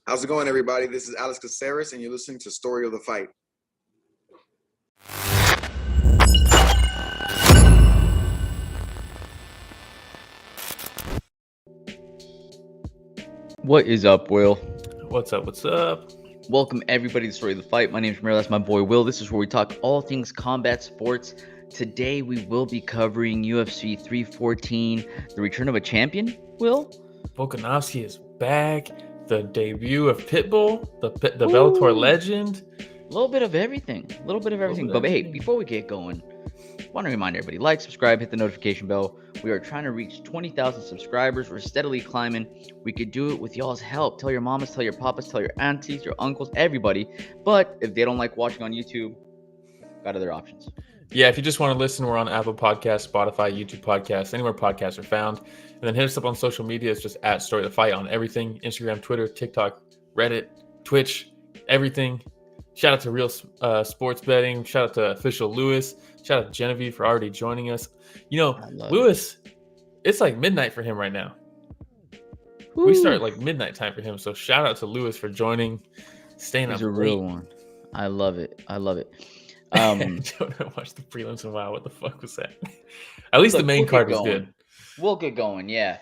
How's it going, everybody? This is Alex Caceres, and you're listening to Story of the Fight. What is up, Will? What's up? What's up? Welcome, everybody, to the Story of the Fight. My name is Ramiro. That's my boy, Will. This is where we talk all things combat sports. Today, we will be covering UFC 314, the return of a champion, Will? Volkanovski is back. The debut of Pitbull, the Bellator legend. A little bit of everything. But hey, before we get going, I want to remind everybody, like, subscribe, hit the notification bell. We are trying to reach 20,000 subscribers. We're steadily climbing. We could do it with y'all's help. Tell your mamas, tell your papas, tell your aunties, your uncles, everybody. But if they don't like watching on YouTube, got other options. Yeah, if you just want to listen, we're on Apple Podcasts, Spotify, YouTube Podcasts, anywhere podcasts are found. And then hit us up on social media. It's just at Story of the Fight on everything. Instagram, Twitter, TikTok, Reddit, Twitch, everything. Shout out to Real Sports Betting. Shout out to Official Lewis. Shout out to Genevieve for already joining us. You know, Lewis, it's like midnight for him right now. Woo. We start like midnight time for him. So shout out to Lewis for joining, staying up late. He's a real one. I love it. I don't watch the prelims in a while. What the fuck was that? At least the main card was good. We'll get going, yeah.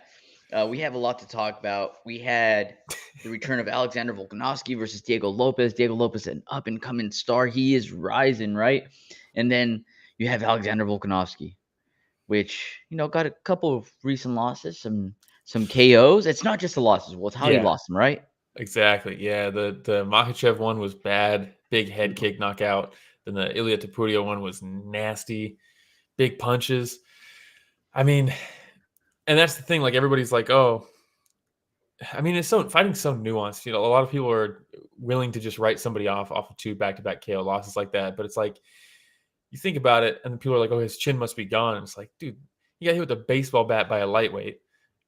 We have a lot to talk about. We had the return of Alexander Volkanovski versus Diego Lopes. Diego Lopes, an up-and-coming star. He is rising, right? And then you have Alexander Volkanovski, which, you know, got a couple of recent losses, some KOs. It's not just the losses. Well, it's how he lost them, right? Exactly, yeah. The Makhachev one was bad. Big head kick knockout. Then the Ilia Topuria one was nasty. Big punches. I mean, and that's the thing. Like, everybody's like, oh, I mean, fighting's so nuanced. You know, a lot of people are willing to just write somebody off of two back-to-back KO losses like that. But it's like, you think about it, and then people are like, oh, his chin must be gone. And it's like, dude, you got hit with a baseball bat by a lightweight.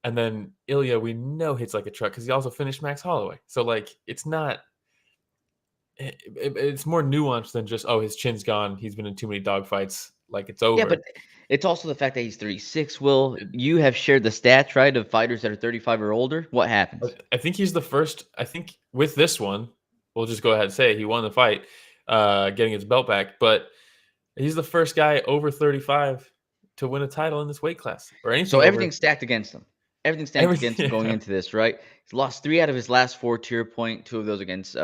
And then Ilia, we know, hits like a truck because he also finished Max Holloway. So, like, it's not – it's more nuanced than just, oh, his chin's gone. He's been in too many dogfights. Like, it's over. Yeah, but it's also the fact that he's 36. Will, you have shared the stats, right, of fighters that are 35 or older. What happens? I think he's the first. I think with this one, we'll just go ahead and say he won the fight, getting his belt back. But he's the first guy over 35 to win a title in this weight class. Or anything. So everything's stacked against him. Everything's stacked against him going into this, right? He's lost 3 out of his last 4 tier point, 2 of those against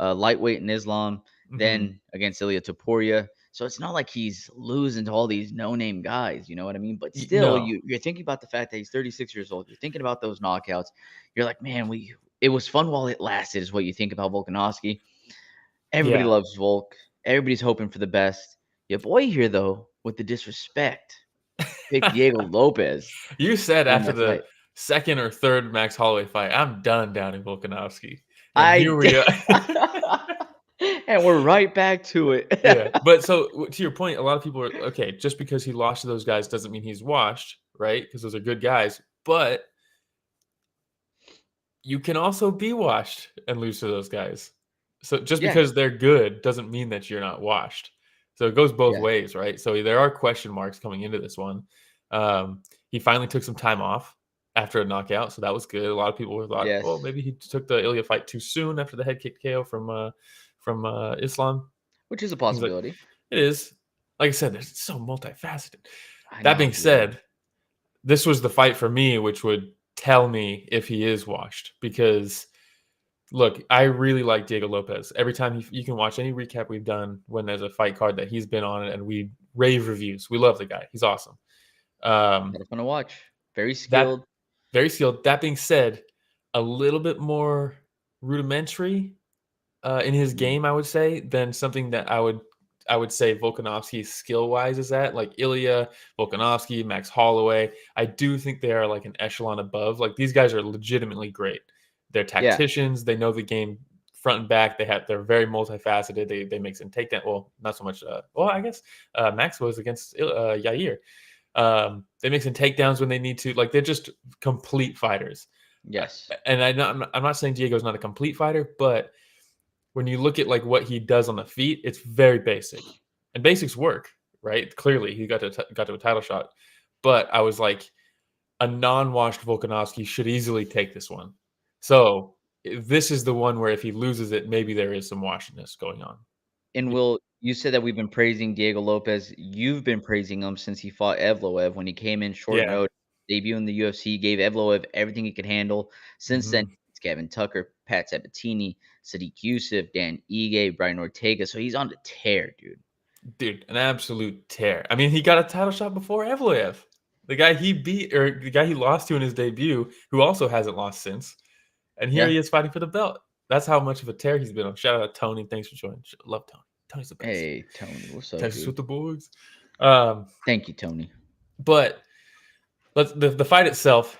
lightweight and Islam, then against Ilia Topuria. So it's not like he's losing to all these no-name guys, you know what I mean? But still, you're thinking about the fact that he's 36 years old. You're thinking about those knockouts. You're like, man, it was fun while it lasted is what you think about Volkanovski. Everybody loves Volk. Everybody's hoping for the best. Your boy here, though, with the disrespect, picked Diego Lopes. You said after the second or third Max Holloway fight, I'm done doubting Volkanovski. Here we are. And we're right back to it. Yeah, but so to your point, a lot of people are, okay, just because he lost to those guys doesn't mean he's washed, right? Because those are good guys. But you can also be washed and lose to those guys. So just because they're good doesn't mean that you're not washed. So it goes both ways, right? So there are question marks coming into this one. He finally took some time off after a knockout, so that was good. A lot of people were thought, oh, maybe he took the Ilia fight too soon after the head kick KO from Islam, which is a possibility. It is. Like I said, it's so multifaceted. That being said, this was the fight for me, which would tell me if he is washed. Because, look, I really like Diego Lopes. Every time you can watch any recap we've done when there's a fight card that he's been on, and we rave reviews. We love the guy. He's awesome. Fun to watch. Very skilled. Very skilled. That being said, a little bit more rudimentary in his game, I would say, than something that I would say Volkanovski skill-wise is at. Like Ilia, Volkanovski, Max Holloway. I do think they are like an echelon above. Like, these guys are legitimately great. They're tacticians. They know the game front and back. They're very multifaceted. They make some takedown. Well, not so much. I guess Max was against Yair. They make some takedowns when they need to. Like, they're just complete fighters. Yes. And I'm not saying Diego's not a complete fighter, but when you look at like what he does on the feet, it's very basic, and basics work, right? Clearly, he got to a title shot, but I was like, a non-washed Volkanovski should easily take this one. So this is the one where if he loses it, maybe there is some washiness going on. And Will, you said that we've been praising Diego Lopes. You've been praising him since he fought Evloev when he came in short Yeah. notice, debut in the UFC, gave Evloev everything he could handle. Since then, it's Kevin Tucker, Pat Sabatini, Sadiq Youssef, Dan Ige, Brian Ortega. So he's on the tear, dude. Dude, an absolute tear. I mean, he got a title shot before Evloev. The guy he beat, or the guy he lost to in his debut, who also hasn't lost since. And here he is fighting for the belt. That's how much of a tear he's been on. Shout out to Tony. Thanks for joining. Love Tony. Tony's the best. Hey, Tony. What's up, Texas dude? with the boys. Thank you, Tony. But the fight itself,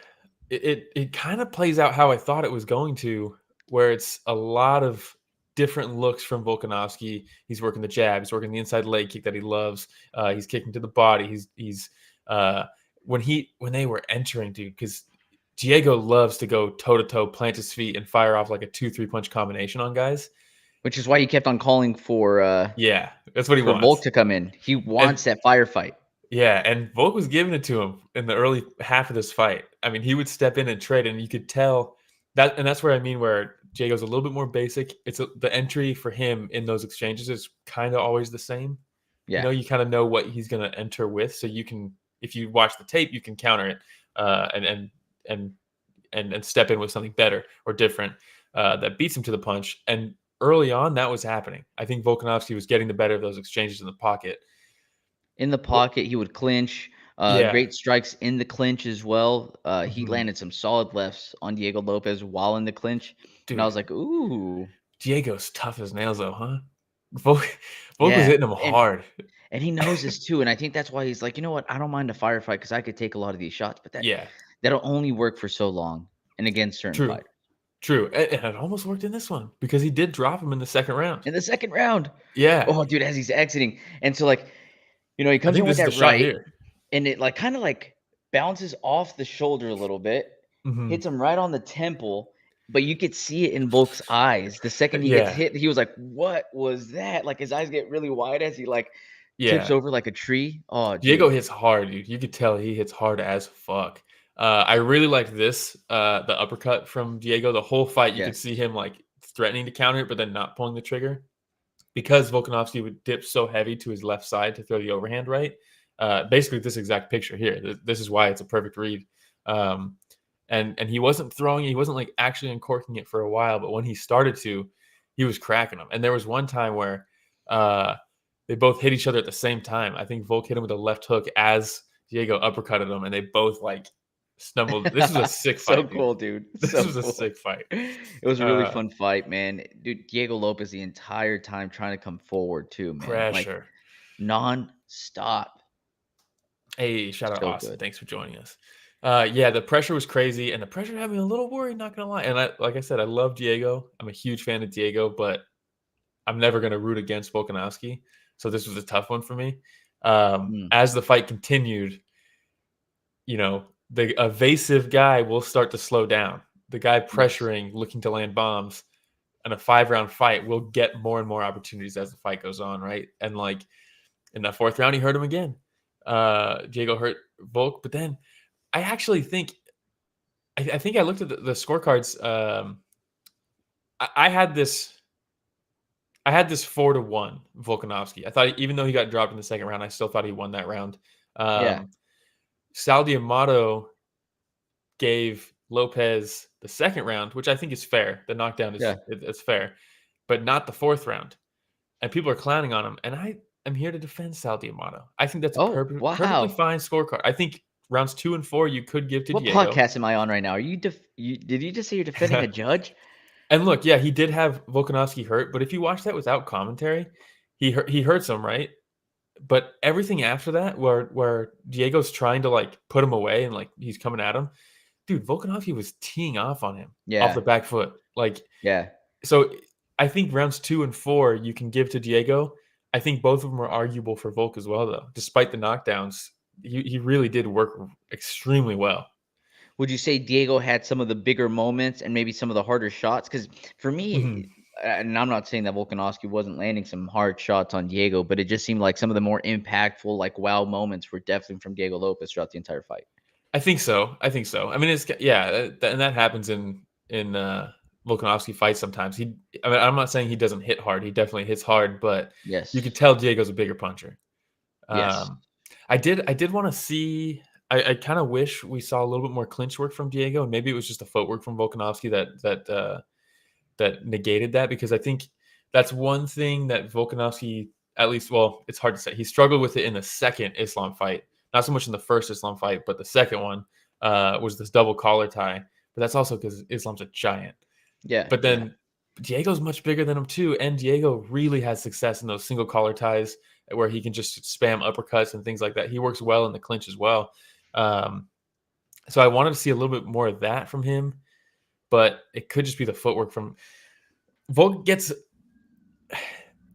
it kind of plays out how I thought it was going to, where it's a lot of different looks from Volkanovski. He's working the jab. He's working the inside leg kick that he loves. He's kicking to the body. He's when they were entering, dude, because Diego loves to go toe-to-toe, plant his feet, and fire off like a 2-3 punch combination on guys. Which is why he kept on calling for that's what he wants. Volk to come in. He wants that firefight. Yeah, and Volk was giving it to him in the early half of this fight. I mean, he would step in and trade, and you could tell that, and that's where I mean where Diego's a little bit more basic. It's the entry for him in those exchanges is kind of always the same. Yeah. You know, you kind of know what he's going to enter with, so you can, if you watch the tape, you can counter it and step in with something better or different that beats him to the punch. And early on, that was happening. I think Volkanovski was getting the better of those exchanges in the pocket. In the pocket, he would clinch. Great strikes in the clinch as well. He landed some solid lefts on Diego Lopes while in the clinch. Dude, and I was like, ooh. Diego's tough as nails, though, huh? Volk was hitting him hard. And he knows this, too. And I think that's why he's like, you know what? I don't mind a firefight because I could take a lot of these shots. But that'll only work for so long and against certain fighters. True. And it almost worked in this one because he did drop him in the second round. In the second round. Yeah. Oh, dude, as he's exiting. And so, like, you know, he comes in with that right, and it, like, kind of, like, bounces off the shoulder a little bit, hits him right on the temple, but you could see it in Volk's eyes. The second he gets hit, he was like, what was that? Like, his eyes get really wide as he, like, tips over like a tree. Oh, dude. Diego hits hard, dude. You could tell he hits hard as fuck. I really liked this, the uppercut from Diego. The whole fight, you could see him like threatening to counter it, but then not pulling the trigger because Volkanovski would dip so heavy to his left side to throw the overhand right. Basically, this exact picture here. This is why it's a perfect read. And he wasn't throwing it. He wasn't like actually uncorking it for a while, but when he started to, he was cracking them. And there was one time where they both hit each other at the same time. I think Volk hit him with a left hook as Diego uppercutted him, and they both like stumbled. This was a sick fight. So cool, dude. This was a sick fight. It was a really fun fight, man. Dude, Diego Lopes the entire time trying to come forward too, man. Pressure. Like, non-stop. Hey, shout out Austin. Good. Thanks for joining us. The pressure was crazy, and the pressure had me a little worried, not gonna lie. And like I said, I love Diego. I'm a huge fan of Diego, but I'm never gonna root against Volkanovski. So this was a tough one for me. As the fight continued, you know, the evasive guy will start to slow down. The guy pressuring, looking to land bombs in a 5-round fight will get more and more opportunities as the fight goes on, right? And like in the 4th round, he hurt him again. Diego hurt Volk, but then I actually think I think I looked at the scorecards. I had this 4-1 Volkanovski. I thought even though he got dropped in the second round, I still thought he won that round. Sal D'Amato gave Lopes the second round, which I think is fair. The knockdown is it's fair, but not the 4th round. And people are clowning on him. And I am here to defend Sal D'Amato. I think that's a perfectly fine scorecard. I think rounds 2 and 4 you could give to Diego. What podcast am I on right now? Are you? Did you just say you're defending a judge? And look, he did have Volkanovski hurt, but if you watch that without commentary, he hurts him, right? But everything after that, where Diego's trying to like put him away and like he's coming at him, dude, Volkanovski was teeing off on him off the back foot. So I think rounds 2 and 4 you can give to Diego. I think both of them are arguable for Volk as well, though. Despite the knockdowns, he really did work extremely well. Would you say Diego had some of the bigger moments and maybe some of the harder shots? Because for me, and I'm not saying that Volkanovski wasn't landing some hard shots on Diego, but it just seemed like some of the more impactful, like wow moments were definitely from Diego Lopes throughout the entire fight. I think so. I mean, and that happens in Volkanovski fights sometimes. I mean, I'm not saying he doesn't hit hard. He definitely hits hard, but Yes. you could tell Diego's a bigger puncher. Yes. I did want to see. I kind of wish we saw a little bit more clinch work from Diego, and maybe it was just the footwork from Volkanovski that negated that, because I think that's one thing that Volkanovski, at least, well, it's hard to say. He struggled with it in the second Islam fight, not so much in the first Islam fight, but the second one was this double collar tie. But that's also because Islam's a giant. Yeah. But then Diego's much bigger than him too, and Diego really has success in those single collar ties where he can just spam uppercuts and things like that. He works well in the clinch as well. So I wanted to see a little bit more of that from him, but it could just be the footwork from Volk.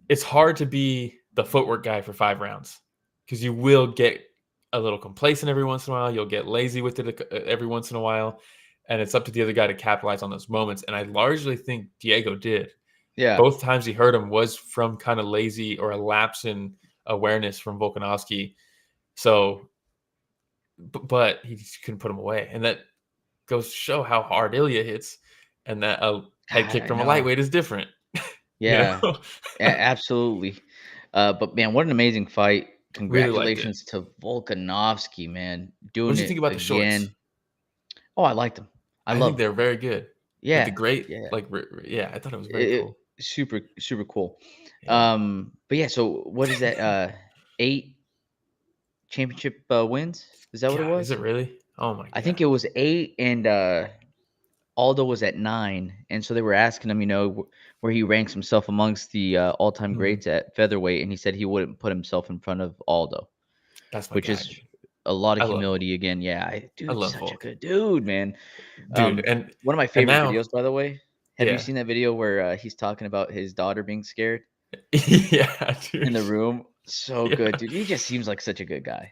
It's hard to be the footwork guy for 5 rounds because you will get a little complacent every once in a while. You'll get lazy with it every once in a while, and it's up to the other guy to capitalize on those moments. And I largely think Diego did. Yeah. Both times he hurt him was from kind of lazy or a lapse in awareness from Volkanovski. So, but he just couldn't put him away. And that goes to show how hard Ilya hits, and that a head kick from a lightweight is different. Yeah, yeah, absolutely. But man, what an amazing fight. Congratulations to Volkanovski, man. Doing what did you think about the shorts? Oh, I liked them. I think they're very good. Yeah. Like I thought it was very cool. Super, super cool. Yeah. But yeah, so what is that? 8 championship wins? Is that what it was? Is it really? Oh my God. I think it was 8, and Aldo was at 9, and so they were asking him, where he ranks himself amongst the all-time greats at featherweight, and he said he wouldn't put himself in front of Aldo. Which is a lot of humility again. Yeah, he's such a good dude, man. Dude, and one of my favorite videos, by the way. Have you seen that video where he's talking about his daughter being scared? Yeah, dude. In the room. So good, dude. He just seems like such a good guy.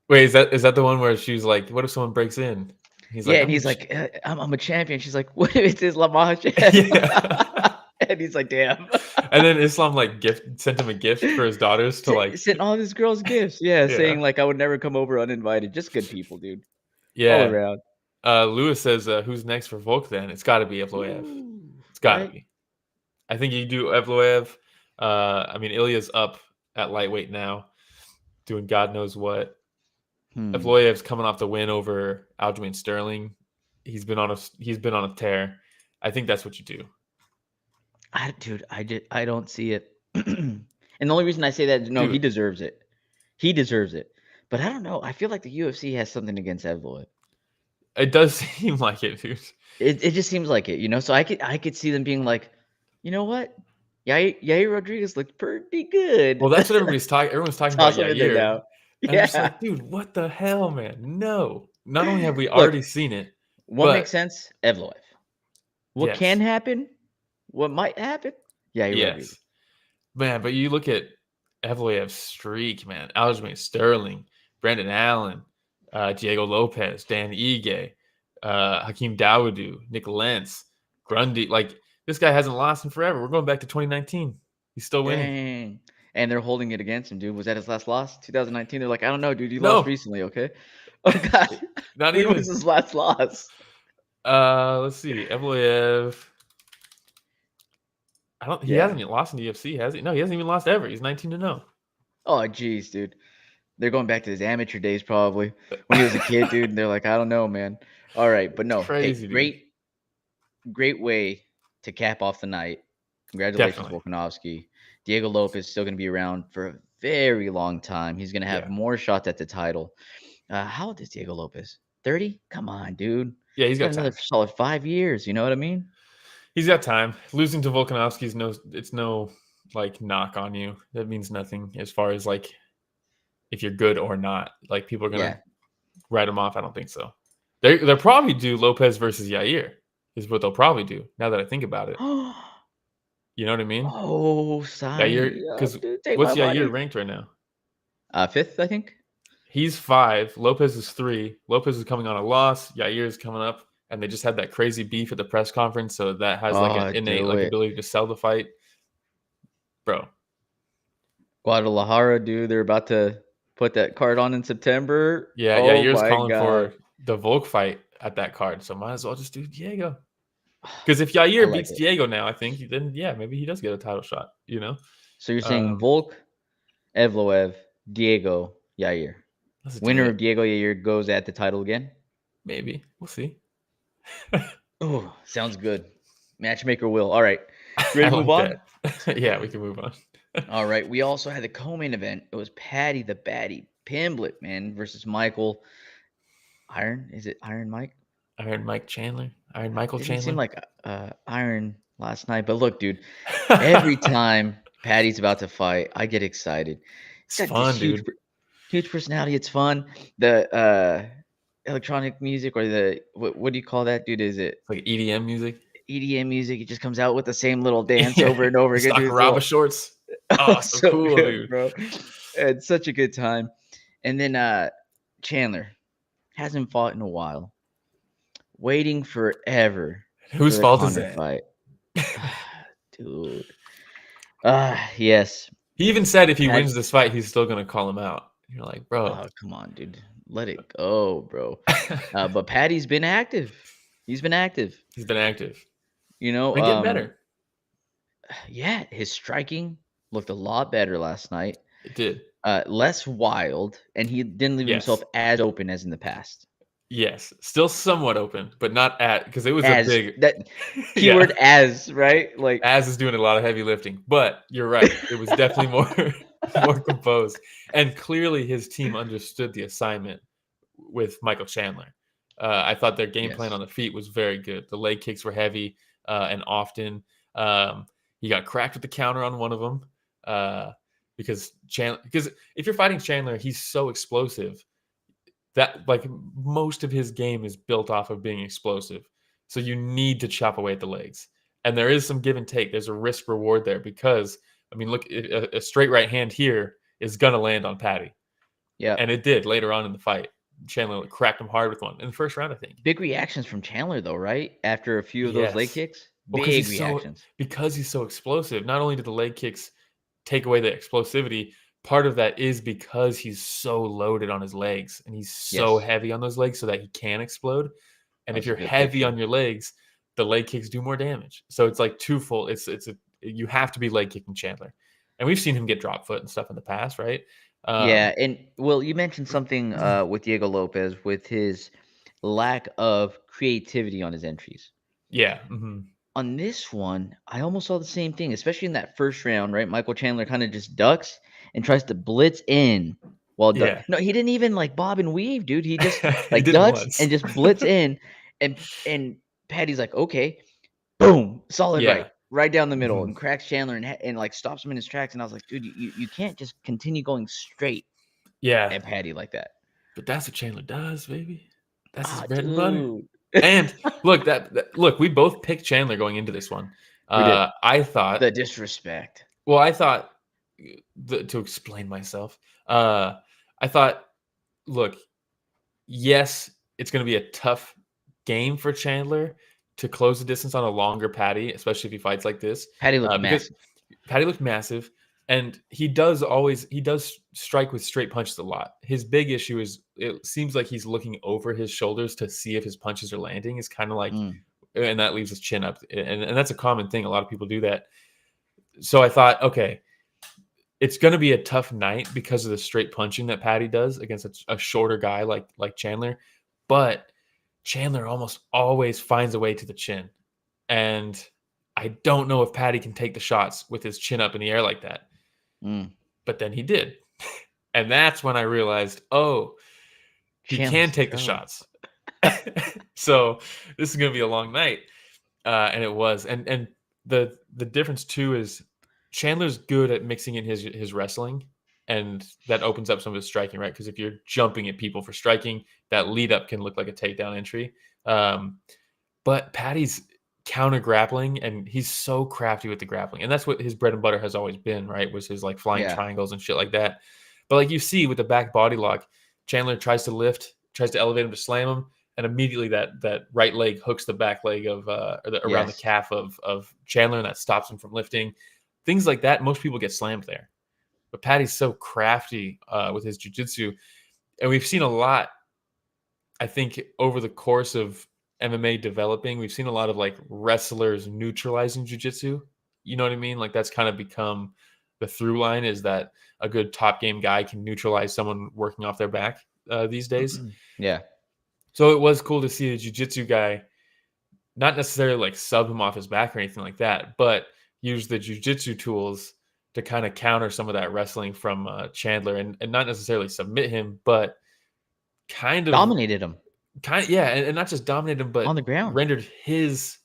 Wait, is that the one where she's like, what if someone breaks in? He's like, I'm a champion. She's like, what if it's Islam Makhachev? Yeah. And he's like, damn. And then Islam sent him a gift for his daughters to sent all his girls gifts. Yeah, saying like I would never come over uninvited. Just good people, dude. Yeah. All around. Lewis says, who's next for Volk then? It's got to be Evloev. It's got to be. I think you do Evloev. I mean, Ilya's up at lightweight now, doing God knows what. Evloev's coming off the win over Aljamain Sterling. He's been on a tear. I think that's what you do. I don't see it. And the only reason I say that, no, he deserves it. He deserves it. But I don't know. I feel like the UFC has something against Evloev. It does seem like it, dude. It just seems like it, So I could see them being like, you know what? Yair Rodriguez looked pretty good. Well, that's what everyone's talking about Yair. Now. Yeah. I'm just like, dude, what the hell, man? No. Not only have we already seen it. What makes sense? Evloev. What can happen? What might happen? Yeah, yes. Man, but you look at Evloev's streak, man. Aljamain Sterling, Brandon Allen, Diego Lopes, Dan Ige, Hakeem Dawodu, Nick Lentz, Grundy. Like, this guy hasn't lost in forever. We're going back to 2019. He's still winning. Dang. And they're holding it against him, dude. Was that his last loss? 2019? They're like, I don't know, dude. You lost recently, okay? Oh, God. Not even. When was his last loss? Let's see. Evloev. He hasn't lost in the UFC, has he? No, he hasn't even lost ever. He's 19-0. Oh, geez, dude. They're going back to his amateur days, probably, when he was a kid, dude. And they're like, I don't know, man. All right, but no. Crazy, great way to cap off the night. Congratulations, Volkanovski. Diego Lopes is still going to be around for a very long time. He's going to have more shots at the title. How old is Diego Lopes? 30? Come on, dude. Yeah, he's got another solid 5 years. You know what I mean? He's got time. Losing to Volkanovski is no like knock on you. That means nothing as far as like if you're good or not. Like people are gonna write him off. I don't think so. They'll probably do Lopes versus Yair is what they'll probably do. Now that I think about it. You know what I mean? Oh, sorry. Yair, because what's Yair ranked right now? 5th, I think. He's 5. Lopes is 3. Lopes is coming on a loss. Yair is coming up, and they just had that crazy beef at the press conference, so that has like an innate ability to sell the fight, bro. Guadalajara, dude. They're about to put that card on in September. Yeah, Yair's calling for the Volk fight at that card, so might as well just do Diego. Because if Yair like beats it. Diego now, I think then maybe he does get a title shot. So you're saying Volk, Evloev, Diego, Yair. Let's do Winner it. of Diego Yair goes at the title again. Maybe we'll see. Oh, sounds good. Matchmaker will. All right. You I ready to move like on? that. Yeah, we can move on. All right. We also had the co-main event. It was Paddy the Baddy Pimblett, man, versus Michael Iron. Is it Iron Mike? Iron Mike Chandler. Iron Michael Didn't Chandler. seem like Iron last night. But look, dude, every time Paddy's about to fight, I get excited. It's fun, dude. Huge personality. It's fun. The electronic music or the what do you call that, dude? Is it Like EDM music? EDM music? It just comes out with the same little dance over and over again. Sakuraba shorts. Oh, so cool, good, dude. Bro. It's such a good time. And then Chandler hasn't fought in a while. Waiting forever. Whose fault is that? Fight. Dude. Yes. He even said if he wins this fight, he's still gonna call him out. You're like, bro. Oh, come on, dude. Let it go, bro. But Paddy's been active. He's been active. He's been active. Getting better. Yeah, his striking looked a lot better last night. It did. Less wild, and he didn't leave himself as open as in the past. Yes, still somewhat open, but not because it was a big that keyword as, right? Like as is doing a lot of heavy lifting. But you're right, it was definitely more composed, and clearly his team understood the assignment with Michael Chandler. I thought their game plan on the feet was very good. The leg kicks were heavy and often. He got cracked with the counter on one of them because if you're fighting Chandler, he's so explosive that like most of his game is built off of being explosive. So you need to chop away at the legs. And there is some give and take. There's a risk reward there because, I mean, look, a straight right hand here is going to land on Paddy. Yeah. And it did later on in the fight. Chandler cracked him hard with one in the first round, I think. Big reactions from Chandler, though, right? After a few of those leg kicks. Big reactions. Because he's so explosive. Not only did the leg kicks take away the explosivity, part of that is because he's so loaded on his legs and he's so heavy on those legs so that he can explode. And if you're heavy on your legs, the leg kicks do more damage. So it's like twofold. You have to be leg kicking Chandler. And we've seen him get drop foot and stuff in the past, right? And well, you mentioned something with Diego Lopes with his lack of creativity on his entries. Yeah. Mm-hmm. On this one, I almost saw the same thing, especially in that first round, right? Michael Chandler kind of just ducks and tries to blitz in while no, he didn't even like bob and weave, dude. He just like ducks and just blitz in, and Paddy's like, okay, boom, solid right down the middle, and cracks Chandler and like stops him in his tracks. And I was like, dude, you can't just continue going straight, at Paddy like that. But that's what Chandler does, baby. That's his bread and butter. And look, look, we both picked Chandler going into this one. I thought the disrespect. Well, I thought to explain myself. I thought, look, yes, it's going to be a tough game for Chandler to close the distance on a longer Paddy, especially if he fights like this. Paddy looked massive. Paddy looked massive, and he does strike with straight punches a lot. His big issue is it seems like he's looking over his shoulders to see if his punches are landing. It's kind of like, and that leaves his chin up, and that's a common thing. A lot of people do that. So I thought, okay, it's going to be a tough night because of the straight punching that Paddy does against a shorter guy like Chandler, but Chandler almost always finds a way to the chin, and I don't know if Paddy can take the shots with his chin up in the air like that. But then he did. And that's when I realized, he can take the shots. So this is going to be a long night. And it was. And the difference too is Chandler's good at mixing in his wrestling, and that opens up some of his striking, right? Because if you're jumping at people for striking, that lead up can look like a takedown entry. But Paddy's counter grappling, and he's so crafty with the grappling, and that's what his bread and butter has always been, right? Was his like flying triangles and shit like that. But like you see with the back body lock, Chandler tries to elevate him to slam him, and immediately that right leg hooks the back leg of around the calf of Chandler, and that stops him from lifting. Things like that, most people get slammed there. But Paddy's so crafty with his jiu-jitsu, and we've seen a lot, I think, over the course of MMA developing, we've seen a lot of like wrestlers neutralizing jiu-jitsu. You know what I mean? Like that's kind of become the through line, is that a good top game guy can neutralize someone working off their back these days. Yeah. So it was cool to see a jiu-jitsu guy not necessarily like sub him off his back or anything like that, but use the jiu-jitsu tools to kind of counter some of that wrestling from Chandler, and not necessarily submit him, but kind of Dominated him yeah, and not just dominated him, but on the ground. rendered his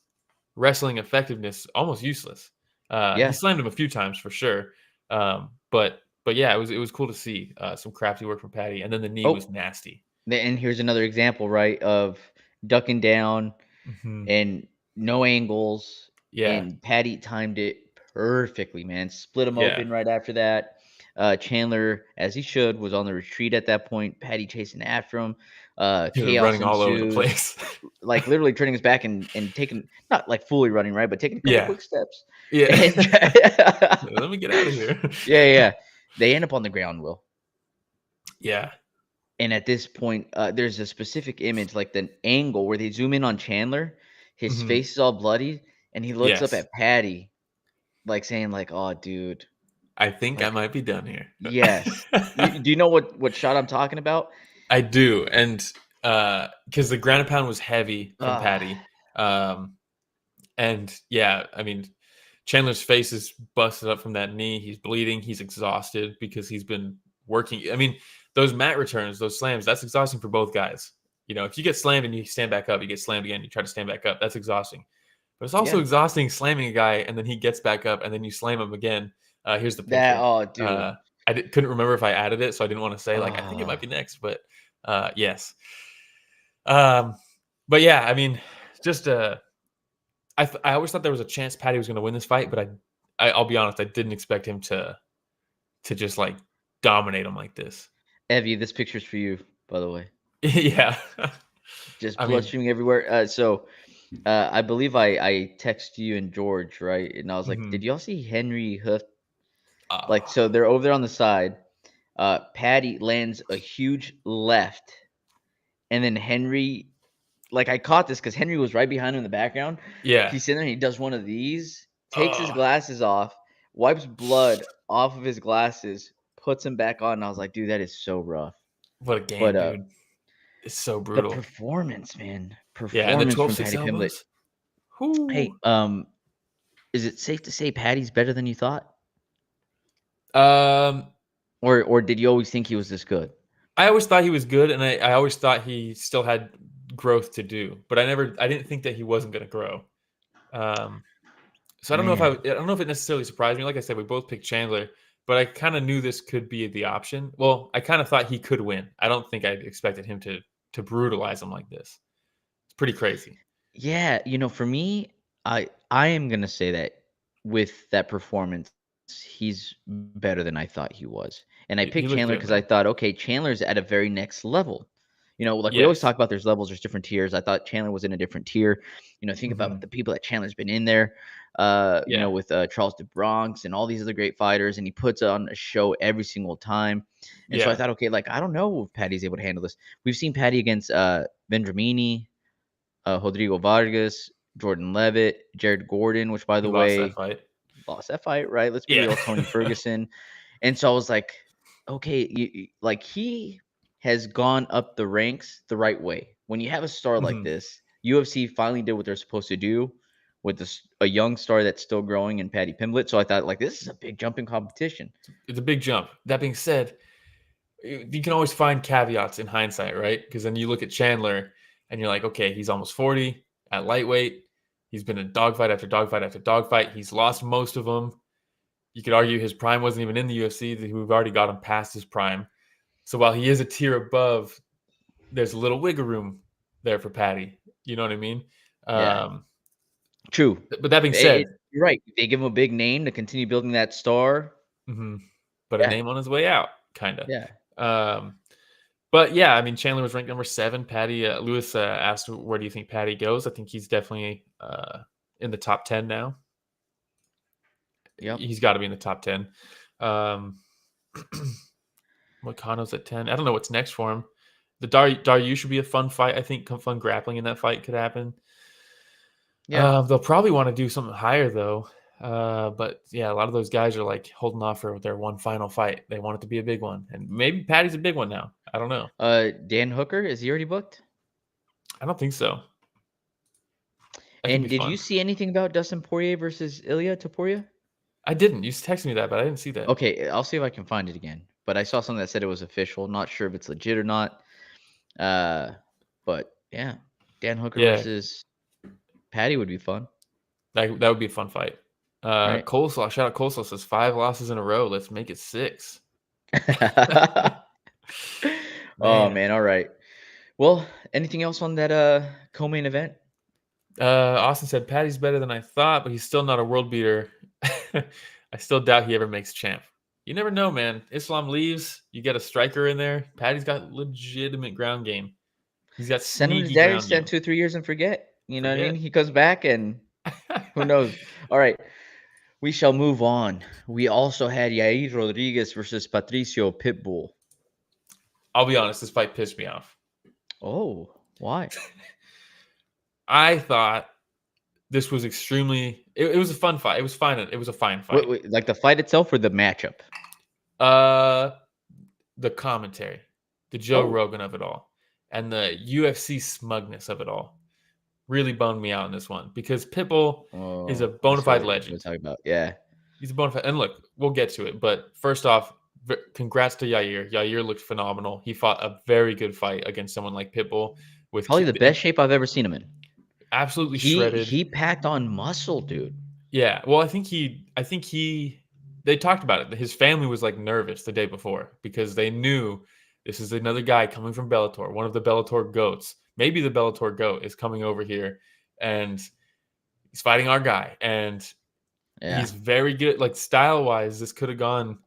wrestling effectiveness almost useless. He slammed him a few times for sure, but yeah, it was cool to see some crafty work from Paddy, and then the knee was nasty. And here's another example, right, of ducking down and no angles. Yeah, and Paddy timed it perfectly, man. Split him open right after that. Chandler, as he should, was on the retreat at that point. Paddy chasing after him. Chaos running all over the place. Like literally turning his back and taking, not like fully running, right, but taking a couple quick steps. Yeah. Let me get out of here. Yeah. They end up on the ground, Will. Yeah. And at this point, there's a specific image, like the angle where they zoom in on Chandler. His face is all bloody, and he looks up at Paddy, like saying, like, "Oh, dude, I think I might be done here." Yes. Do you know what shot I'm talking about? I do, and because the ground and pound was heavy from Paddy, and yeah, I mean, Chandler's face is busted up from that knee. He's bleeding. He's exhausted because he's been working. I mean, those mat returns, those slams, that's exhausting for both guys. You know, if you get slammed and you stand back up, you get slammed again, you try to stand back up, that's exhausting. But it's also exhausting slamming a guy and then he gets back up and then you slam him again. Here's the picture. Dude. I couldn't remember if I added it, so I didn't want to say, like, I think it might be next, but yes. But yeah, I mean, just I always thought there was a chance Paddy was going to win this fight, but I'll be honest, I didn't expect him to just like dominate him like this. Evie, this picture's for you, by the way. Yeah. Just blood streaming everywhere. So I believe I texted you and George, right? And I was like, did y'all see Henry Hoof? Like, so they're over there on the side. Paddy lands a huge left. And then Henry, like, I caught this because Henry was right behind him in the background. Yeah. He's sitting there and he does one of these, takes his glasses off, wipes blood off of his glasses, puts them back on. And I was like, dude, that is so rough. What a game, dude. It's so brutal. The performance, man. And the 12 from Paddy Pimblett. Ooh. Hey, is it safe to say Paddy's better than you thought? Or did you always think he was this good? I always thought he was good, and I always thought he still had growth to do, but I didn't think that he wasn't going to grow. So I don't know if it necessarily surprised me. Like I said, we both picked Chandler, but I kind of knew this could be the option. Well, I kind of thought he could win. I don't think I expected him to brutalize him like this. It's pretty crazy. Yeah, for me, I am gonna say that with that performance, he's better than I thought he was. And I picked Chandler because I thought, okay, Chandler's at a very next level. We always talk about there's levels, there's different tiers. I thought Chandler was in a different tier. Think about the people that Chandler's been in there, with Charles DeBronx and all these other great fighters, and he puts on a show every single time. And so I thought, okay, like, I don't know if Paddy's able to handle this. We've seen Paddy against Vendramini, Rodrigo Vargas, Jordan Levitt, Jared Gordon, which, by the way, lost that fight, right? Let's be real, Tony Ferguson. And so I was like, okay, he has gone up the ranks the right way. When you have a star like this, UFC finally did what they're supposed to do with a young star that's still growing in Paddy Pimblett. So I thought, like, this is a big jump in competition. It's a big jump. That being said, you can always find caveats in hindsight, right? Because then you look at Chandler and you're like, okay, he's almost 40 at lightweight. He's been in dogfight after dogfight after dogfight. He's lost most of them. You could argue his prime wasn't even in the UFC. We've already got him past his prime. So while he is a tier above, there's a little wiggle room there for Paddy. You know what I mean? True. But that being said, you're right. They give him a big name to continue building that star. But a name on his way out, kind of. Yeah. But yeah, I mean, Chandler was ranked number 7. Paddy, Lewis asked, where do you think Paddy goes? I think he's definitely in the top 10 now. Yep. He's got to be in the top 10. Moicano's at 10. I don't know what's next for him. The Daryu should be a fun fight. I think fun grappling in that fight could happen. Yeah. They'll probably want to do something higher though. But yeah, a lot of those guys are like holding off for their one final fight. They want it to be a big one, and maybe Paddy's a big one now. I don't know. Dan Hooker, is he already booked? I don't think so. That could And be did fun. you see anything about Dustin Poirier versus Ilia Topuria? I didn't. You texted me that, but I didn't see that. Okay, I'll see if I can find it again. But I saw something that said it was official. Not sure if it's legit or not. But yeah, Dan Hooker versus Paddy would be fun. That would be a fun fight. Right. Coleslaw, shout out Coleslaw, says 5 losses in a row. Let's make it 6. Oh man, all right. Well, anything else on that co-main event? Austin said Paddy's better than I thought, but he's still not a world beater. I still doubt he ever makes champ. You never know, man. Islam leaves, you get a striker in there. Paddy's got legitimate ground game. He's got send him to sneaky daddy, ground stand game. 2 or 3 years and forget. You know what I mean? He comes back and who knows? All right. We shall move on. We also had Yair Rodriguez versus Patricio Pitbull. I'll be honest, this fight pissed me off. Oh, why? I thought this was extremely. It was a fun fight. It was fine. It was a fine fight. Wait, like the fight itself or the matchup? The commentary, the Joe Rogan of it all, and the UFC smugness of it all really bummed me out in this one because Pitbull is a bona fide legend. Talk about, yeah, he's a bona fide. And look, we'll get to it. But first off, congrats to Yair. Yair looked phenomenal. He fought a very good fight against someone like Pitbull with probably the best shape I've ever seen him in. Absolutely shredded. He packed on muscle, dude. Yeah. Well, I think they talked about it. His family was like nervous the day before because they knew this is another guy coming from Bellator, one of the Bellator goats. Maybe the Bellator goat is coming over here and he's fighting our guy. And he's very good. Like style-wise, this could have gone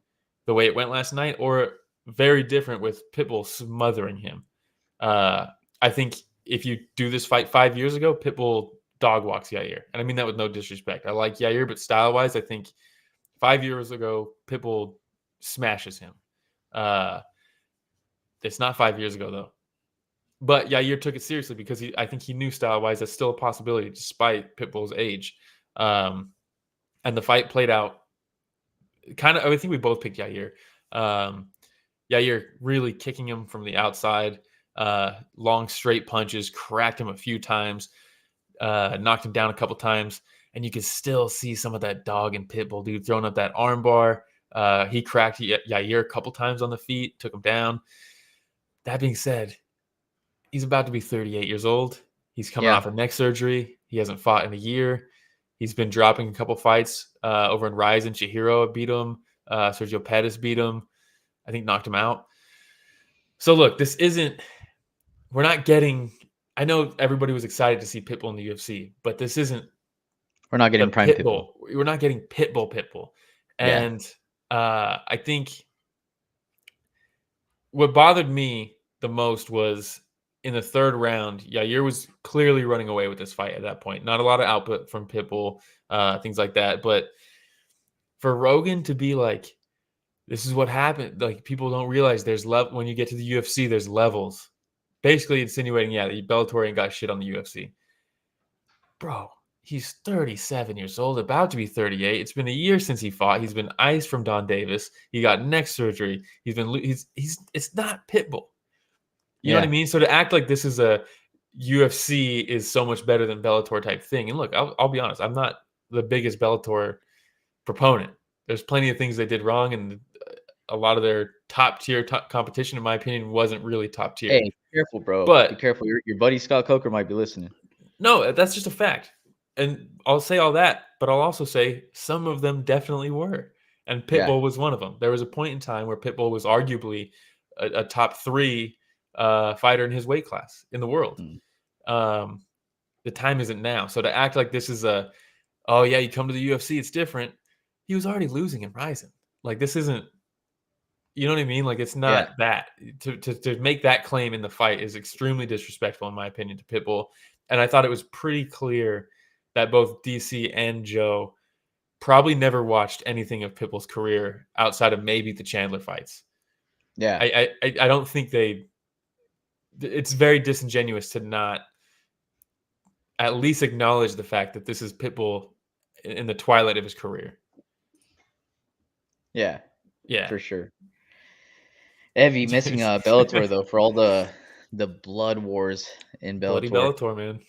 the way it went last night or very different with Pitbull smothering him. I think if you do this fight 5 years ago, Pitbull dog walks Yair. And I mean that with no disrespect. I like Yair, but style-wise, I think 5 years ago, Pitbull smashes him. It's not 5 years ago, though. But Yair took it seriously because I think he knew style-wise that's still a possibility despite Pitbull's age. And the fight played out kind of, I think we both picked Yair. Yair really kicking him from the outside, long straight punches, cracked him a few times, knocked him down a couple times. And you can still see some of that dog and Pitbull, dude, throwing up that arm bar. He cracked Yair a couple times on the feet, took him down. That being said, he's about to be 38 years old. He's coming off a neck surgery. He hasn't fought in a year. He's been dropping a couple fights over in Reyes and Chihiro beat him. Sergio Pettis beat him. I think knocked him out. So look, we're not getting, I know everybody was excited to see Pitbull in the UFC, but this isn't. We're not getting prime Pitbull. We're not getting Pitbull. And I think what bothered me the most was in the third round, Yair was clearly running away with this fight at that point. Not a lot of output from Pitbull, things like that. But for Rogan to be like, this is what happened. Like people don't realize there's when you get to the UFC, there's levels. Basically insinuating, the Bellator ain't got shit on the UFC. Bro, he's 37 years old, about to be 38. It's been a year since he fought. He's been iced from Don Davis. He got neck surgery. It's not Pitbull. You know what I mean? So to act like this is a UFC is so much better than Bellator type thing. And look, I'll be honest, I'm not the biggest Bellator proponent. There's plenty of things they did wrong, and a lot of their top tier competition, in my opinion, wasn't really top tier. Hey, be careful, bro. But be careful. Your buddy Scott Coker might be listening. No, that's just a fact. And I'll say all that, but I'll also say some of them definitely were. And Pitbull was one of them. There was a point in time where Pitbull was arguably a top 3 fighter in his weight class in the world. The time isn't now. So to act like this is you come to the UFC, it's different. He was already losing and rising. Like this isn't, you know what I mean? Like it's not that. To make that claim in the fight is extremely disrespectful, in my opinion, to Pitbull. And I thought it was pretty clear that both DC and Joe probably never watched anything of Pitbull's career outside of maybe the Chandler fights. Yeah. I don't think they it's very disingenuous to not at least acknowledge the fact that this is Pitbull in the twilight of his career. Yeah, Yeah, for sure. Evie missing Bellator though for all the blood wars in Bellator. Bloody Bellator, man.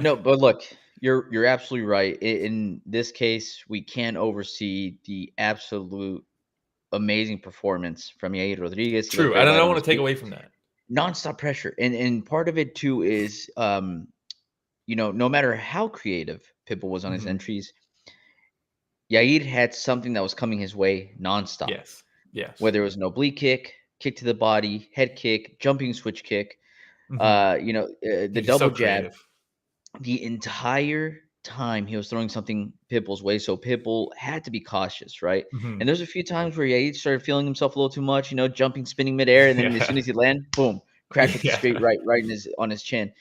No, but look, you're absolutely right. In this case, we can't oversee the absolute amazing performance from Yair Rodriguez. True, I don't want to take away from that. Nonstop pressure, and part of it too is, no matter how creative Pitbull was on his entries, Yair had something that was coming his way nonstop. Yes. Whether it was an oblique kick to the body, head kick, jumping switch kick, the double jab. The entire time he was throwing something Pitbull's way, so Pitbull had to be cautious, right? And there's a few times where Yair started feeling himself a little too much, jumping, spinning midair, and then as soon as he land, boom, crack with the straight right on his chin.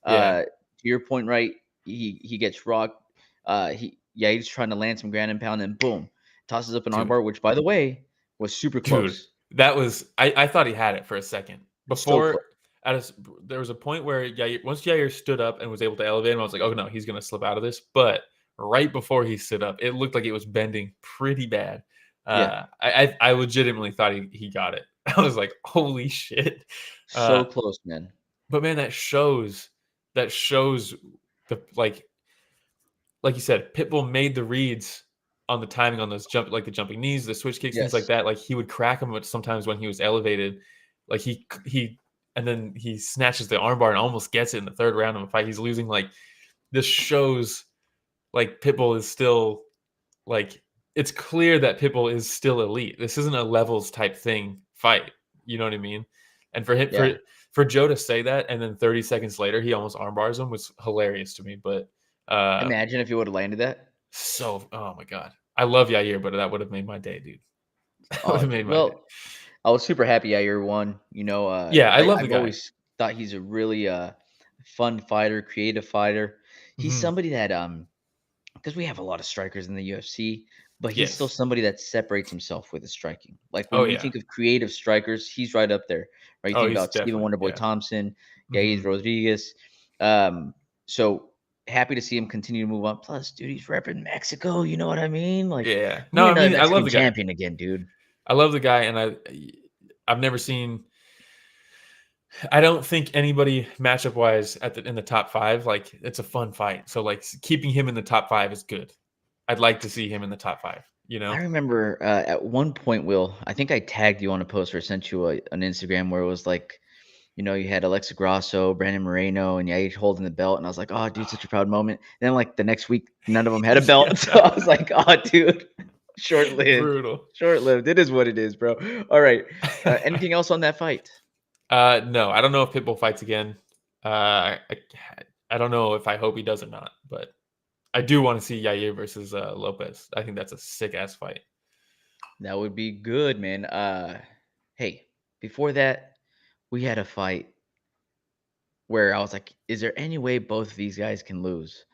To your point, right? He gets rocked. Yair's trying to land some ground and pound, and boom, tosses up an armbar, which by the way was super close. Dude, that was I thought he had it for a second before. There was a point where once Yair stood up and was able to elevate him, I was like, oh no, he's gonna slip out of this. But right before he stood up, it looked like it was bending pretty bad. I legitimately thought he got it. I was like, holy shit. So close, man. But man, that shows the like you said, Pitbull made the reads on the timing on those the jumping knees, the switch kicks, things like that. Like he would crack him, but sometimes when he was elevated, like he and then he snatches the armbar and almost gets it in the third round of a fight. He's losing. Like, this shows like Pitbull is still like, it's clear that Pitbull is still elite. This isn't a levels type thing fight. You know what I mean? And for him, for Joe to say that, and then 30 seconds later, he almost armbars him was hilarious to me. But imagine if he would have landed that. So, oh my God. I love Yair, but that would have made my day, dude. That would have made my day. I was super happy Yair won. I love the guy. I've always thought he's a really fun fighter, creative fighter. He's somebody that because we have a lot of strikers in the UFC, but he's still somebody that separates himself with his striking. Like when you think of creative strikers, he's right up there. Right? You think about Stephen Wonderboy Thompson, Yair Rodriguez. So happy to see him continue to move on. Plus, dude, he's repping Mexico. You know what I mean? Like, no, I mean, I love the guy. Champion again, dude. I love the guy, and I've never seen. I don't think anybody matchup wise in the top 5. Like, it's a fun fight, so like keeping him in the top 5 is good. I'd like to see him in the top 5. I remember at one point, Will, I think I tagged you on a post or sent you an Instagram where it was like, you had Alexa Grasso, Brandon Moreno, and Yair holding the belt, and I was like, oh, dude, such a proud moment. And then like the next week, none of them had a belt, so I was like, oh, dude. Short-lived. Brutal. Short-lived. It is what it is, bro. All right. Anything else on that fight? No, I don't know if Pitbull fights again. I don't know if I hope he does or not, but I do want to see Yair versus Lopes. I think that's a sick-ass fight. That would be good, man. Hey, before that, we had a fight where I was like, is there any way both of these guys can lose?